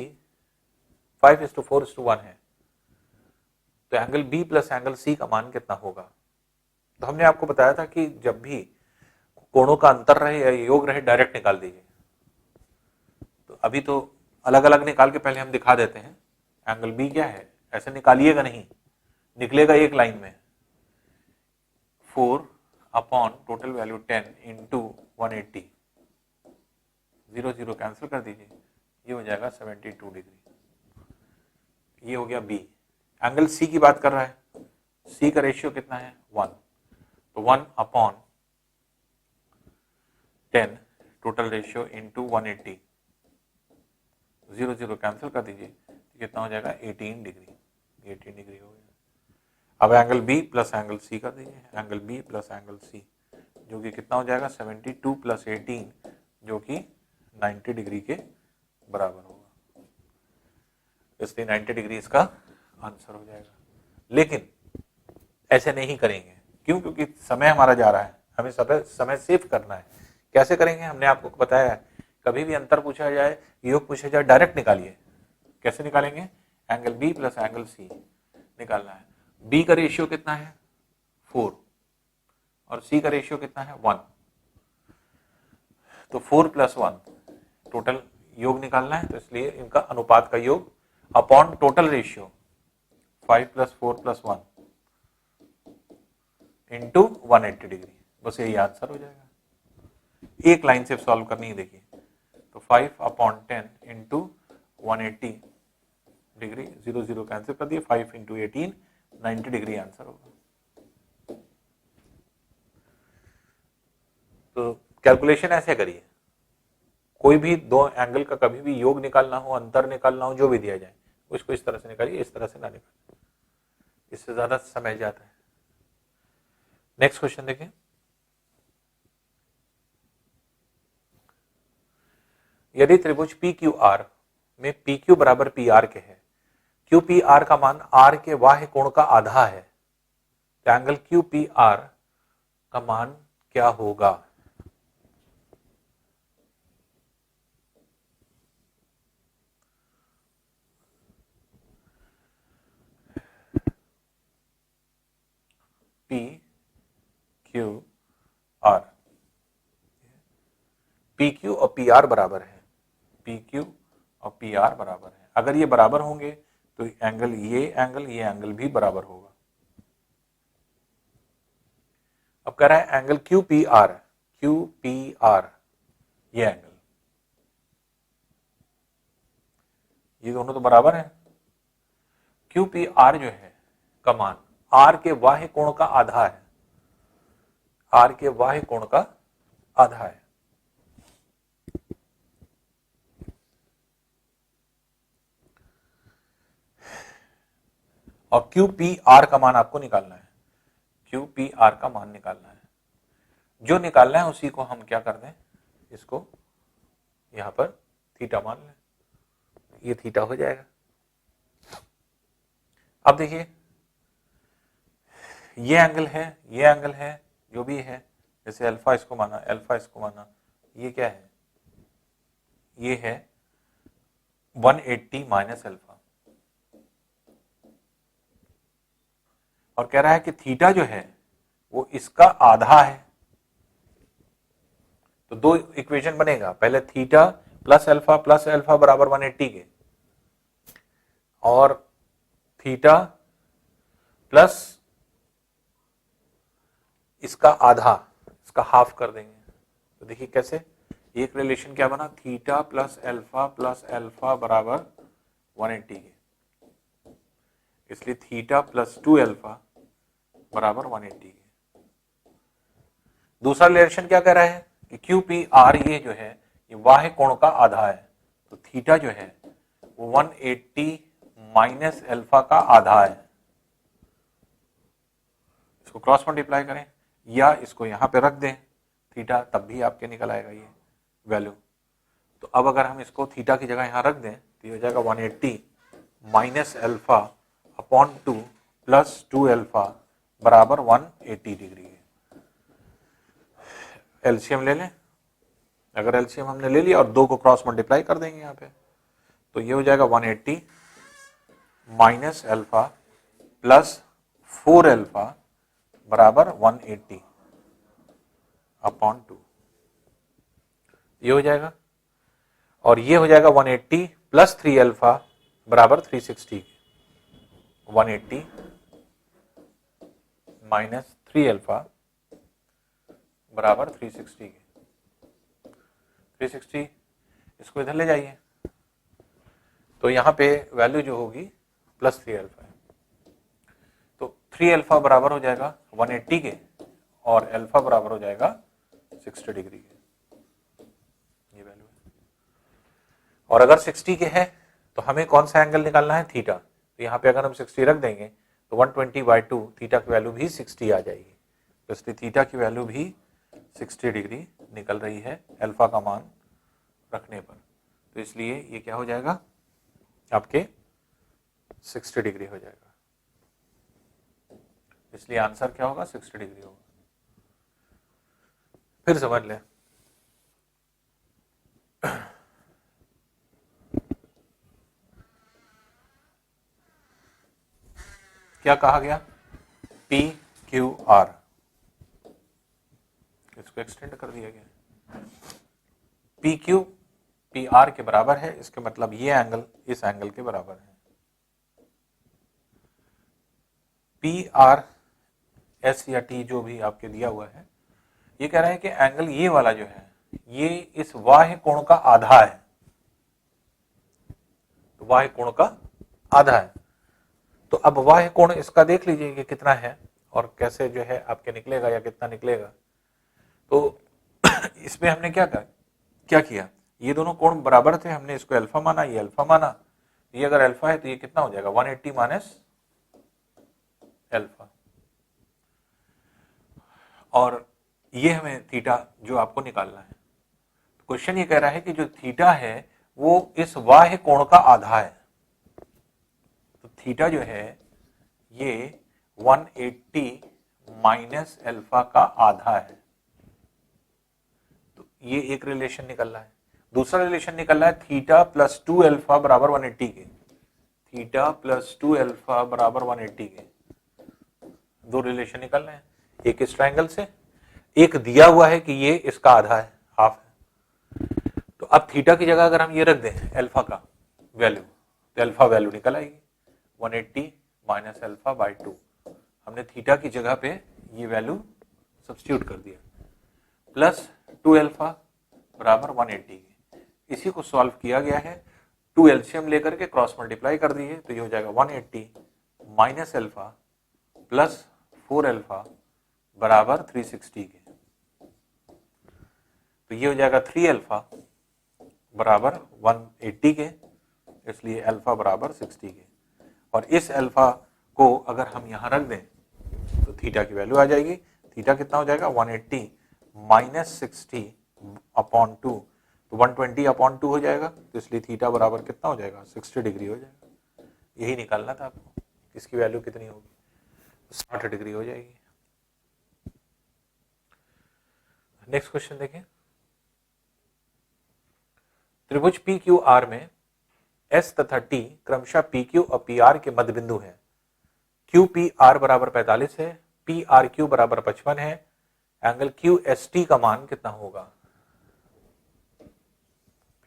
5:4:1 है, तो एंगल B + एंगल C का मान कितना होगा। तो हमने आपको बताया था कि जब भी कोणों का अंतर रहे या योग रहे डायरेक्ट निकाल दीजिए। तो अभी तो अलग अलग निकाल के पहले हम दिखा देते हैं। एंगल B क्या है, ऐसे निकालिएगा नहीं, निकलेगा एक लाइन में 4 upon total value 10 into 180, 0 0 cancel कर दीजिए, ये हो जाएगा 72 डिग्री। ये हो गया B। एंगल C की बात कर रहा है, C का रेशियो कितना है 1, तो 1 upon 10 total ratio into 180, 0 0 cancel कर दीजिए, कितना हो जाएगा 18 डिग्री, 18 डिग्री हो गया। अब एंगल B + एंगल C कर दीजिए, एंगल B + एंगल C जो कि कितना हो जाएगा 72 + 18 जो कि 90 डिग्री के बराबर होगा, इसलिए 90 डिग्री इसका आंसर हो जाएगा। लेकिन ऐसे नहीं करेंगे, क्यों, क्योंकि समय हमारा जा रहा है, हमें समय सेव करना है। कैसे करेंगे, हमने आपको बताया है, कभी भी अंतर पूछा जाए, योग पूछा जाए, डायरेक्ट निकालिए। कैसे निकालेंगे, एंगल B + एंगल C निकालना है। B का रेशियो कितना है 4 और C का रेशियो कितना है 1, तो 4 + 1 टोटल योग निकालना है, तो इसलिए इनका अनुपात का योग upon total ratio 5 + 4 + 1 into 180 degree, बस यही आंसर हो जाएगा। एक लाइन से सॉल्व करनी है, देखिए तो 5/10 इंटू 180 डिग्री, 0 0 कैंसिल कर दिए, 5 इंटू 18 90 डिग्री आंसर होगा। तो कैलकुलेशन ऐसे करिए, कोई भी दो एंगल का कभी भी योग निकालना हो, अंतर निकालना हो, जो भी दिया जाए उसको इस तरह से निकालिए, इस तरह से ना निकालिए, इससे ज्यादा समय जाता है। नेक्स्ट क्वेश्चन देखिए, यदि त्रिभुज पी क्यू आर में पी क्यू बराबर पी आर के है, क्यू पी आर का मान आर के बाह्य कोण का आधा है, तो एंगल क्यू पी आर का मान क्या होगा? P Q R, P Q और पी आर बराबर है, पी क्यू और पी आर बराबर है। अगर ये बराबर होंगे तो ये एंगल भी बराबर होगा। अब कह रहा है एंगल क्यू पी आर, ये एंगल, ये दोनों तो बराबर है। क्यू पी आर जो है का मान आर के बाह्य कोण का आधा है, आर के बाह्य कोण का आधा है। और क्यू पी आर का मान आपको निकालना है, क्यू पी आर का मान निकालना है। जो निकालना है उसी को हम क्या कर दें, इसको यहां पर थीटा मान लें, ये थीटा हो जाएगा। अब देखिए ये एंगल है, जो भी है, जैसे अल्फा इसको माना, ये क्या है, ये है 180 माइनस अल्फा, और कह रहा है कि थीटा जो है वो इसका आधा है। तो दो इक्वेशन बनेगा, पहले थीटा प्लस अल्फा बराबर 180 के, और थीटा प्लस इसका आधा, इसका हाफ कर देंगे। तो देखिए कैसे, एक रिलेशन क्या बना, थीटा प्लस अल्फा बराबर 180 के, इसलिए थीटा प्लस 2 अल्फा बराबर 180 के। दूसरा रिलेशन क्या कह रहा है कि क्यू पी आर ये जो है ये बाह्य कोण का आधा है, तो थीटा जो है वो 180 माइनस अल्फा का आधा है। इसको क्रॉस मल्टीप्लाई करें या इसको यहां पे रख दें थीटा, तब भी आपके निकल आएगा ये वैल्यू। तो अब अगर हम इसको थीटा की जगह यहां रख दें तो ये हो जाएगा 180 minus alpha upon 2 plus 2 alpha बराबर 180 डिग्री है। एलसीएम ले लें, अगर एलसीएम हमने ले लिया और 2 को क्रॉस मल्टीप्लाई कर देंगे यहाँ पे, तो ये हो जाएगा 180 माइनस अल्फा प्लस 4 अल्फा बराबर 180 अपॉन 2, ये हो जाएगा। और ये हो जाएगा 180 प्लस 3 अल्फा बराबर 360, 180 माइनस 3 अल्फा बराबर 360 के, 360 इसको इधर ले जाइए, तो यहां पे वैल्यू जो होगी प्लस 3 अल्फा है, तो 3 अल्फा बराबर हो जाएगा 180 के, और अल्फा बराबर हो जाएगा 60 डिग्री के, ये वैल्यू है। और अगर 60 के है तो हमें कौन सा एंगल निकालना है, थीटा। तो यहाँ पे अगर हम 60 रख देंगे तो 120/2 थीटा की वैल्यू भी 60 आ जाएगी, तो इसलिए थीटा की वैल्यू भी 60 डिग्री निकल रही है अल्फा का मान रखने पर। तो इसलिए ये क्या हो जाएगा आपके 60 डिग्री हो जाएगा, इसलिए आंसर क्या होगा 60 डिग्री होगा। फिर समझ लें, क्या कहा गया, पी क्यू आर, इसको एक्सटेंड कर दिया गया, पी क्यू पी आर के बराबर है, इसके मतलब ये एंगल इस एंगल के बराबर है। पी आर एस या टी जो भी आपके दिया हुआ है, ये कह रहा है कि एंगल ये वाला जो है ये इस बाह्य कोण का आधा है, तो बाह्य कोण का आधा है। तो अब बाह्य कोण इसका देख लीजिए कि कितना है और कैसे जो है आपके निकलेगा या कितना निकलेगा। तो इसमें हमने क्या किया, ये दोनों कोण बराबर थे, हमने इसको अल्फा माना, ये अल्फा माना, ये अगर अल्फा है तो ये कितना हो जाएगा 180 माइनस अल्फा, और ये हमें थीटा जो आपको निकालना है। तो क्वेश्चन ये कह रहा है कि जो थीटा है वो इस बाह्य कोण का आधा है, तो थीटा जो है ये 180 माइनस अल्फा का आधा है। तो ये एक रिलेशन निकल रहा है। दूसरा रिलेशन निकल रहा है थीटा प्लस 2 अल्फा बराबर 180 के, थीटा प्लस 2 अल्फा बराबर 180 के, दो रिलेशन निकल रहे हैं, एक इस ट्रायंगल से, एक दिया हुआ है कि ये इसका आधा है, हाफ है। तो अब थीटा की जगह अगर हम ये रख दें अल्फा का वैल्यू, तो अल्फा वैल्यू निकल आएगी 180 माइनस अल्फा बाई 2। हमने थीटा की जगह पे ये वैल्यू सब्स्टिट्यूट कर दिया, प्लस 2 अल्फा बराबर 180 के। इसी को सॉल्व किया गया है, 2 एलसीएम लेकर के क्रॉस मल्टीप्लाई कर दिए, तो ये हो जाएगा 180 माइनस अल्फा प्लस 4 अल्फा बराबर 360 के। तो ये हो जाएगा 3 अल्फा बराबर 180 के, इसलिए अल्फा बराबर 60 के। और इस अल्फा को अगर हम यहां रख दें तो थीटा की वैल्यू आ जाएगी। थीटा कितना हो जाएगा 180 माइनस 60 अपॉन 2, तो 120 अपॉन 2 हो जाएगा, तो इसलिए थीटा बराबर कितना हो जाएगा 60 डिग्री हो जाएगा। यही निकालना था आपको, इसकी वैल्यू कितनी होगी, 60 डिग्री हो जाएगी। नेक्स्ट क्वेश्चन देखें, त्रिभुज पी क्यू आर में एस तथा टी क्रमशः पी क्यू और पी आर के मध्य बिंदु है। क्यू पी आर बराबर 45 है, पी आर क्यू बराबर 55 है, एंगल क्यू एस टी का मान कितना होगा।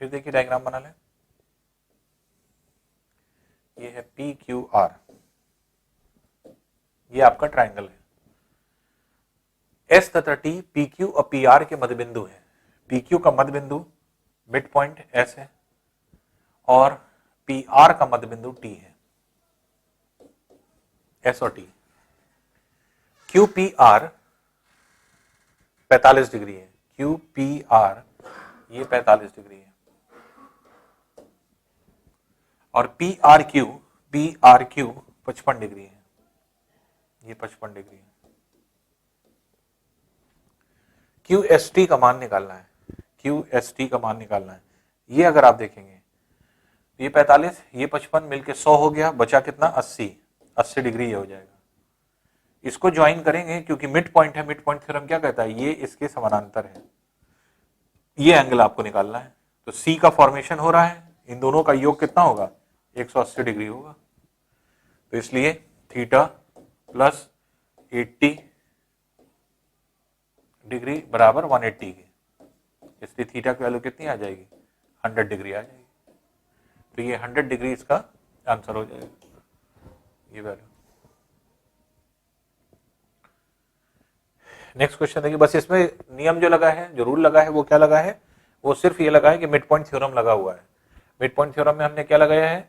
फिर देखिए डायग्राम बना लें, ये है पी क्यू आर, ये आपका ट्रायंगल है। एस तथा टी पी क्यू और पी आर के मध्य बिंदु है। पी क्यू का मध्य बिंदु मिड पॉइंट एस है और पी आर का मध्य बिंदु टी है, एस और T. Q P R 45 degree है, क्यू पी आर ये 45 डिग्री है, और पी आर क्यू 55 डिग्री है, ये 55 डिग्री है। क्यू एस टी का मान निकालना है, क्यू एस टी का मान निकालना है। ये अगर आप देखेंगे ये 45 ये 55 मिलके 100 हो गया, बचा कितना 80 डिग्री ये हो जाएगा। इसको ज्वाइन करेंगे क्योंकि मिड पॉइंट है, मिड पॉइंट थ्योरम क्या कहता है, ये इसके समानांतर है, ये एंगल आपको निकालना है। तो सी का फॉर्मेशन हो रहा है, इन दोनों का योग कितना होगा 180 डिग्री होगा। तो इसलिए थीटा प्लस 80 डिग्री बराबर 180 के, इसलिए थीटा की वैल्यू कितनी आ जाएगी 100 डिग्री आ जाएगी। तो ये 100 डिग्री इसका आंसर हो जाएगा, ये वैल्यू। नेक्स्ट क्वेश्चन देखिए, बस इसमें नियम जो लगा है, जो रूल लगा है वो क्या लगा है, वो सिर्फ ये लगा है कि मिड पॉइंट थ्योरम लगा हुआ है। मिड पॉइंट थ्योरम में हमने क्या लगाया है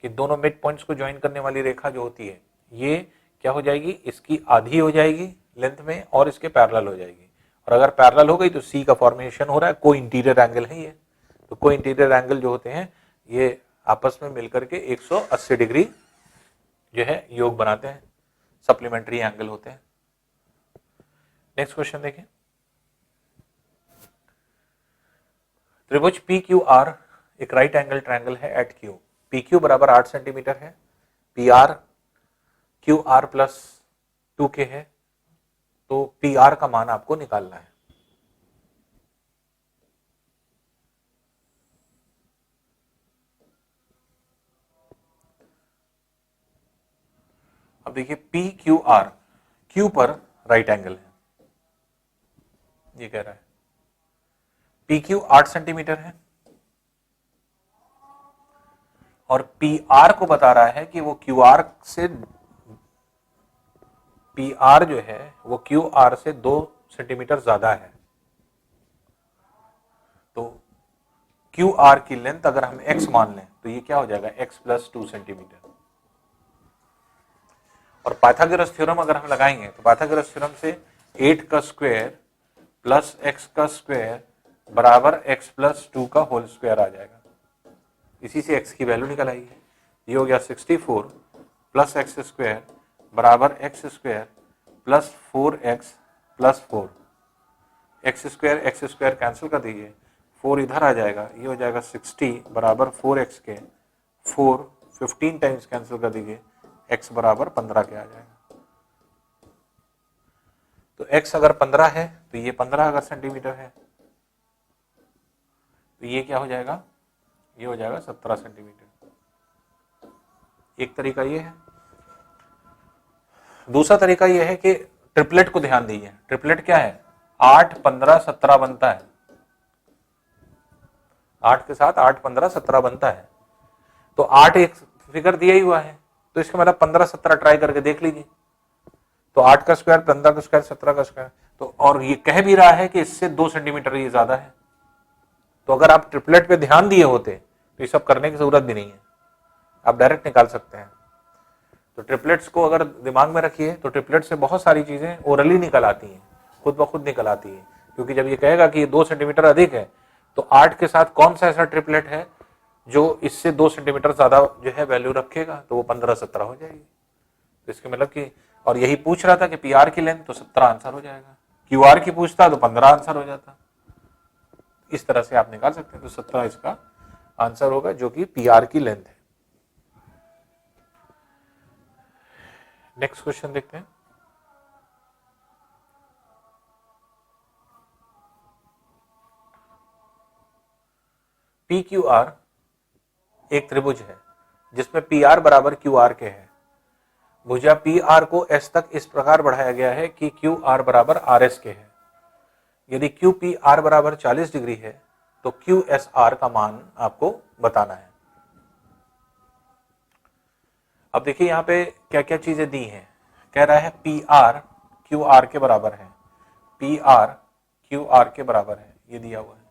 कि दोनों मिड पॉइंट्स को ज्वाइन करने वाली रेखा जो होती है ये क्या हो जाएगी, इसकी आधी हो जाएगी लेंथ में और इसके पैरेलल हो जाएगी। और अगर पैरेलल हो गई तो सी का फॉर्मेशन हो रहा है, को इंटीरियर एंगल है ये। तो को इंटीरियर एंगल जो होते हैं ये आपस में मिलकर के 180 डिग्री जो है योग बनाते हैं, सप्लीमेंट्री एंगल होते हैं। नेक्स्ट क्वेश्चन देखें, त्रिभुज पी क्यू आर एक राइट एंगल ट्रायंगल है एट क्यू। पी क्यू बराबर 8 सेंटीमीटर है, P R Q R plus 2 के है, तो पी आर का मान आपको निकालना है। अब देखिए पी क्यू आर, क्यू पर राइट एंगल है, ये कह रहा है पी क्यू 8 सेंटीमीटर है और पी आर को बता रहा है कि वो क्यू आर से पी आर जो है वो क्यू आर से 2 सेंटीमीटर ज्यादा है, तो क्यू आर की लेंथ अगर हम x मान लें तो ये क्या हो जाएगा x प्लस 2 सेंटीमीटर। और पाइथागोरस थ्योरम अगर हम लगाएंगे तो पाइथागोरस थ्योरम से 8 का स्क्वायर प्लस x का स्क्वायर बराबर x प्लस 2 का होल स्क्वायर आ जाएगा। इसी से x की वैल्यू निकल आएगी। ये हो गया 64 प्लस एक्स स्क्वायर बराबर x square plus 4x plus 4। X square cancel कर दीजिए, 4 इधर आ जाएगा, ये हो जाएगा 60 बराबर 4x के 4 15 टाइम्स कैंसिल कर दीजिए, x बराबर 15 के आ जाएगा। तो x अगर 15 है तो ये 15 अगर सेंटीमीटर है तो ये क्या हो जाएगा, ये हो जाएगा 17 सेंटीमीटर। एक तरीका ये है। दूसरा तरीका ये है कि ट्रिपलेट को ध्यान दीजिए। ट्रिपलेट क्या है, 8 15 17 बनता है, 8 के साथ 8 15 17 बनता है। तो 8 एक फिगर दिया ही हुआ है, तो इसका मतलब 15 17 ट्राई करके देख लीजिए। तो 8 का स्क्वायर 15 का स्क्वायर 17 का स्क्वायर, तो और ये कह भी रहा है कि इससे 2 सेंटीमीटर ये ज्यादा है। तो अगर आप ट्रिपलेट पे ध्यान दिए होते तो ये सब करने की जरूरत भी नहीं है, आप डायरेक्ट निकाल सकते हैं। तो ट्रिपलेट्स को अगर दिमाग में रखिए तो ट्रिपलेट से बहुत सारी चीजें ओरली निकल आती हैं, खुद ब खुद निकल आती है। क्योंकि जब ये कहेगा कि ये 2 सेंटीमीटर अधिक है तो 8 के साथ कौन सा ऐसा ट्रिपलेट है जो इससे 2 सेंटीमीटर ज्यादा जो है वैल्यू रखेगा, तो वो 15 17 हो जाएगी। तो इसके मतलब कि, और यही पूछ रहा था कि पी आर की लेंथ, तो 17 आंसर हो जाएगा। क्यू आर की पूछता तो 15 आंसर हो जाता। इस तरह से आप निकाल सकते हैं। तो 17 इसका आंसर होगा जो कि पी आर की लेंथ है। नेक्स्ट क्वेश्चन देखते हैं। पी क्यू आर एक त्रिभुज है जिसमें पी आर बराबर क्यू आर के है। भुजा पी आर को एस तक इस प्रकार बढ़ाया गया है कि क्यू आर बराबर आर एस के है। यदि क्यू पी आर बराबर 40 डिग्री है तो क्यू एस आर का मान आपको बताना है। अब देखिए यहां पे क्या क्या चीजें दी हैं। कह रहा है पी आर क्यू आर के बराबर है, पी आर क्यू आर के बराबर है, ये दिया हुआ है।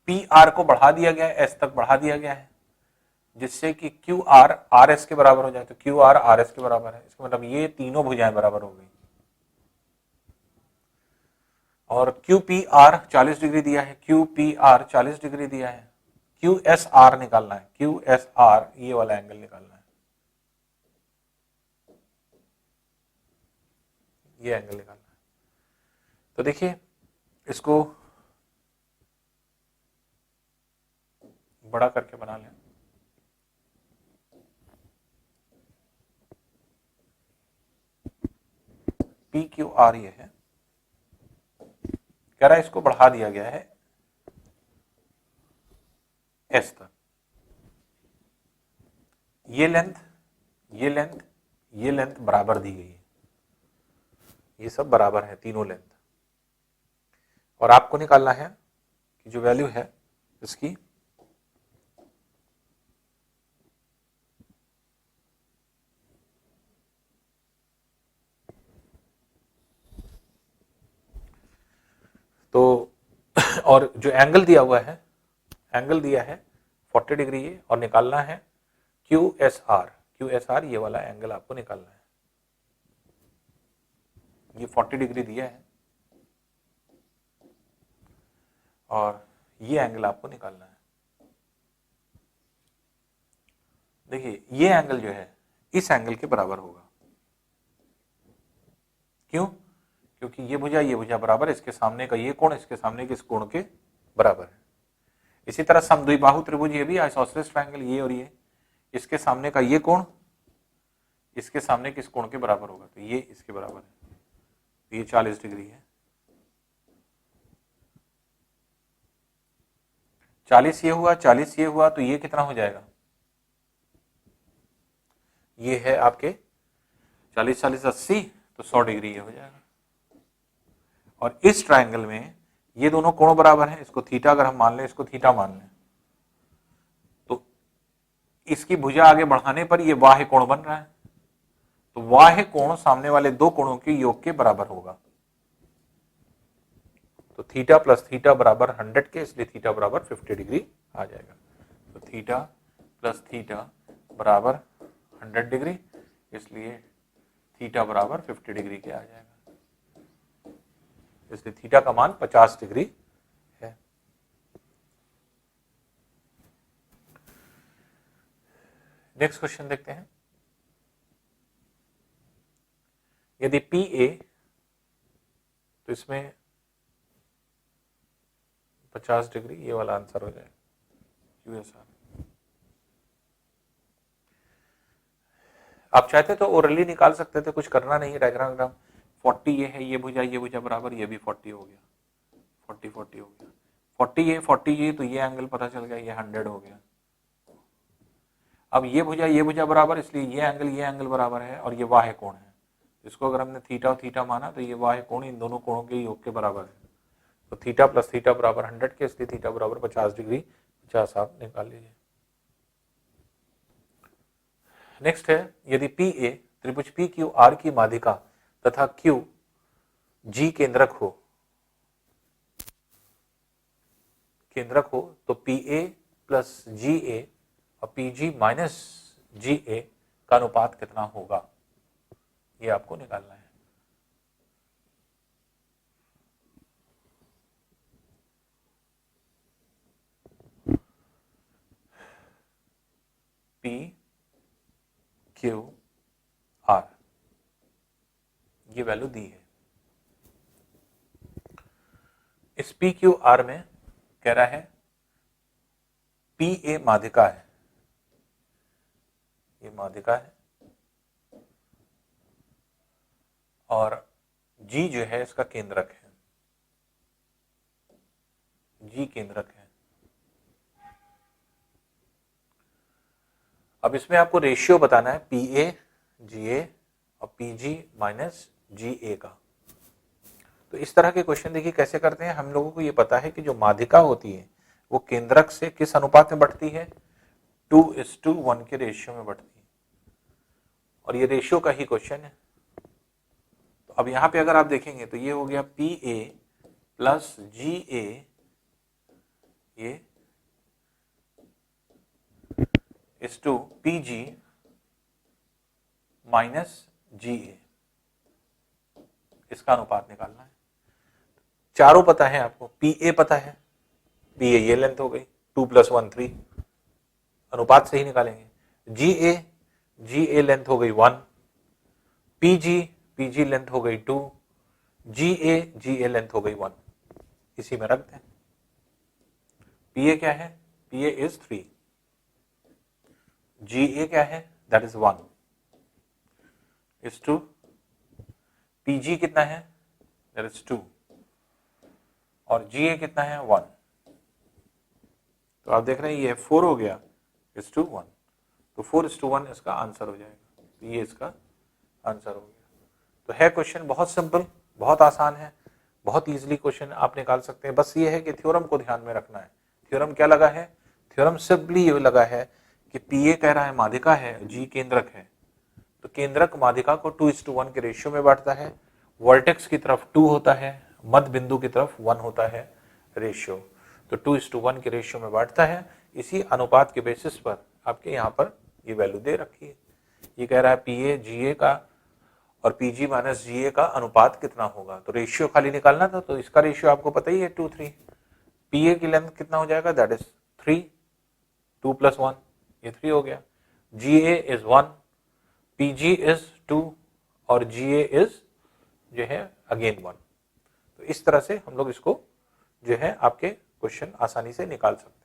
पी आर को बढ़ा दिया गया है, एस तक बढ़ा दिया गया है, जिससे कि क्यू आर आर एस के बराबर हो जाए। तो क्यू आर आर एस के बराबर है, इसका मतलब ये तीनों भुजाएं बराबर हो गई। और क्यू पी आर 40 डिग्री दिया है, क्यू पी आर 40 डिग्री दिया है। क्यू एस आर निकालना है, क्यू एस आर ये वाला एंगल निकालना है, ये एंगल निकालना है। तो देखिए इसको बड़ा करके बना लें। पी क्यू आर ये है, कह रहा है इसको बढ़ा दिया गया है एस तक। ये लेंथ ये लेंथ ये लेंथ बराबर दी गई है, ये सब बराबर है तीनों लेंथ। और आपको निकालना है कि जो वैल्यू है इसकी तो और जो एंगल दिया हुआ है, एंगल दिया है 40 डिग्री ये, और निकालना है क्यू एस आर ये वाला एंगल आपको निकालना है। ये 40 डिग्री दिया है और ये एंगल आपको निकालना है। देखिए ये एंगल जो है इस एंगल के बराबर होगा। क्यों? क्योंकि ये भुजा बराबर, इसके सामने का ये कोण इसके सामने के इस कोण के बराबर है। इसी तरह समद्विबाहु त्रिभुज ये भी आइसोसेलेस ट्रायंगल, ये और ये, इसके सामने का ये कोण इसके सामने के इस कोण के बराबर होगा, तो ये इसके बराबर है, तो ये 40 डिग्री है। 40 ये हुआ, 40 ये हुआ, तो ये कितना हो जाएगा, ये है आपके 40 40 80, तो 100 डिग्री ये हो जाएगा। और इस ट्रायंगल में ये दोनों कोण बराबर हैं, इसको थीटा अगर हम मान लें, इसको थीटा मान लें, तो इसकी भुजा आगे बढ़ाने पर ये बाह्य कोण बन रहा है, तो बाह्य कोण सामने वाले दो कोणों के योग के बराबर होगा। तो थीटा प्लस थीटा बराबर 100 के, इसलिए थीटा बराबर 50 डिग्री आ जाएगा। तो थीटा प्लस थीटा बराबर 100 डिग्री, इसलिए थीटा बराबर 50 डिग्री के आ जाएगा, इसलिए थीटा का मान 50 डिग्री है। नेक्स्ट क्वेश्चन देखते हैं। यदि पी ए, तो इसमें 50 डिग्री ये वाला आंसर हो जाएगा यूएसआर। आप चाहते तो ओरली निकाल सकते थे, कुछ करना नहीं है। डायग्राम 40 ये है, ये भुजा बराबर, ये भी 40 हो गया, 40 हो गया, 40 ये तो ये एंगल पता चल गया, ये 100 हो गया। अब ये भुजा बराबर, इसलिए ये एंगल बराबर है, और ये बाह्य कोण है। इसको अगर हमने थीटा और थीटा माना तो ये बाह्य कोण इन दोनों कोणों के योग के बराबर है। तो थीटा प्लस थीटा बराबर 100 के, इसलिए थीटा बराबर 50 डिग्री, 50 आप निकाल लीजिए। नेक्स्ट है, यदि पी ए त्रिभुज पी क्यू आर की माध्यिका तथा क्यू जी केंद्रक हो तो पी ए प्लस जी ए और पी जी माइनस जी ए का अनुपात कितना होगा, ये आपको निकालना है। पी क्यू आर ये वैल्यू दी है। इस पी क्यू आर में कह रहा है पी ए माध्यिका है, ये माध्यिका है, और जी जो है इसका केंद्रक है, जी केंद्रक है। अब इसमें आपको रेशियो बताना है पी ए जी ए और पी जी माइनस जी ए का। तो इस तरह के क्वेश्चन देखिए कैसे करते हैं। हम लोगों को ये पता है कि जो माध्यिका होती है वो केंद्रक से किस अनुपात में बढ़ती है, 2:1 के रेशियो में बढ़ती है, और ये रेशियो का ही क्वेश्चन है। तो अब यहां पे अगर आप देखेंगे तो ये हो गया पी ए प्लस जी ए, ये इस टू पी जी माइनस जी ए, इसका अनुपात निकालना है। चारों पता है आपको, पी ए पता है, पी ए ये लेंथ हो गई 2 + 1 3, अनुपात से ही निकालेंगे। जी ए लेंथ हो गई 1, पी जी लेंथ हो गई 2, जी ए लेंथ हो गई 1, इसी में रख दें। पी ए क्या है, पी ए इज 3, जी ए क्या है, that is 1 is 2, P G कितना है, दैट इज 2, और जी ए कितना है 1। तो आप देख रहे हैं ये 4 हो गया इज टू 1, तो 4:1 इसका आंसर हो जाएगा। तो ये इसका आंसर हो गया। तो है क्वेश्चन बहुत सिंपल, बहुत आसान है, बहुत इजीली क्वेश्चन आप निकाल सकते हैं। बस ये है कि थ्योरम को ध्यान में रखना है। थ्योरम क्या लगा है, थ्योरम सिंपली ये लगा है कि पी ए कह रहा है माध्यिका है, जी केंद्रक है, तो केंद्रक माध्यिका को 2:1 के रेशियो में बांटता है। वर्टेक्स की तरफ 2 होता है, मध्य बिंदु की तरफ 1 होता है रेशियो, तो 2:1 के रेशियो में बांटता है। इसी अनुपात के बेसिस पर आपके यहाँ पर ये वैल्यू दे रखी है। ये कह रहा है पी ए जी ए का और पी जी माइनस जी ए का अनुपात कितना होगा, तो रेशियो खाली निकालना था। तो इसका रेशियो आपको पता ही है 2:3। पी ए की लेंथ कितना हो जाएगा, दैट इज 3, 2 + 1 ये 3 हो गया। जी ए इज 1, पी जी इज 2 और जी ए इज जो है अगेन 1। तो इस तरह से हम लोग इसको जो है आपके क्वेश्चन आसानी से निकाल सकते हैं।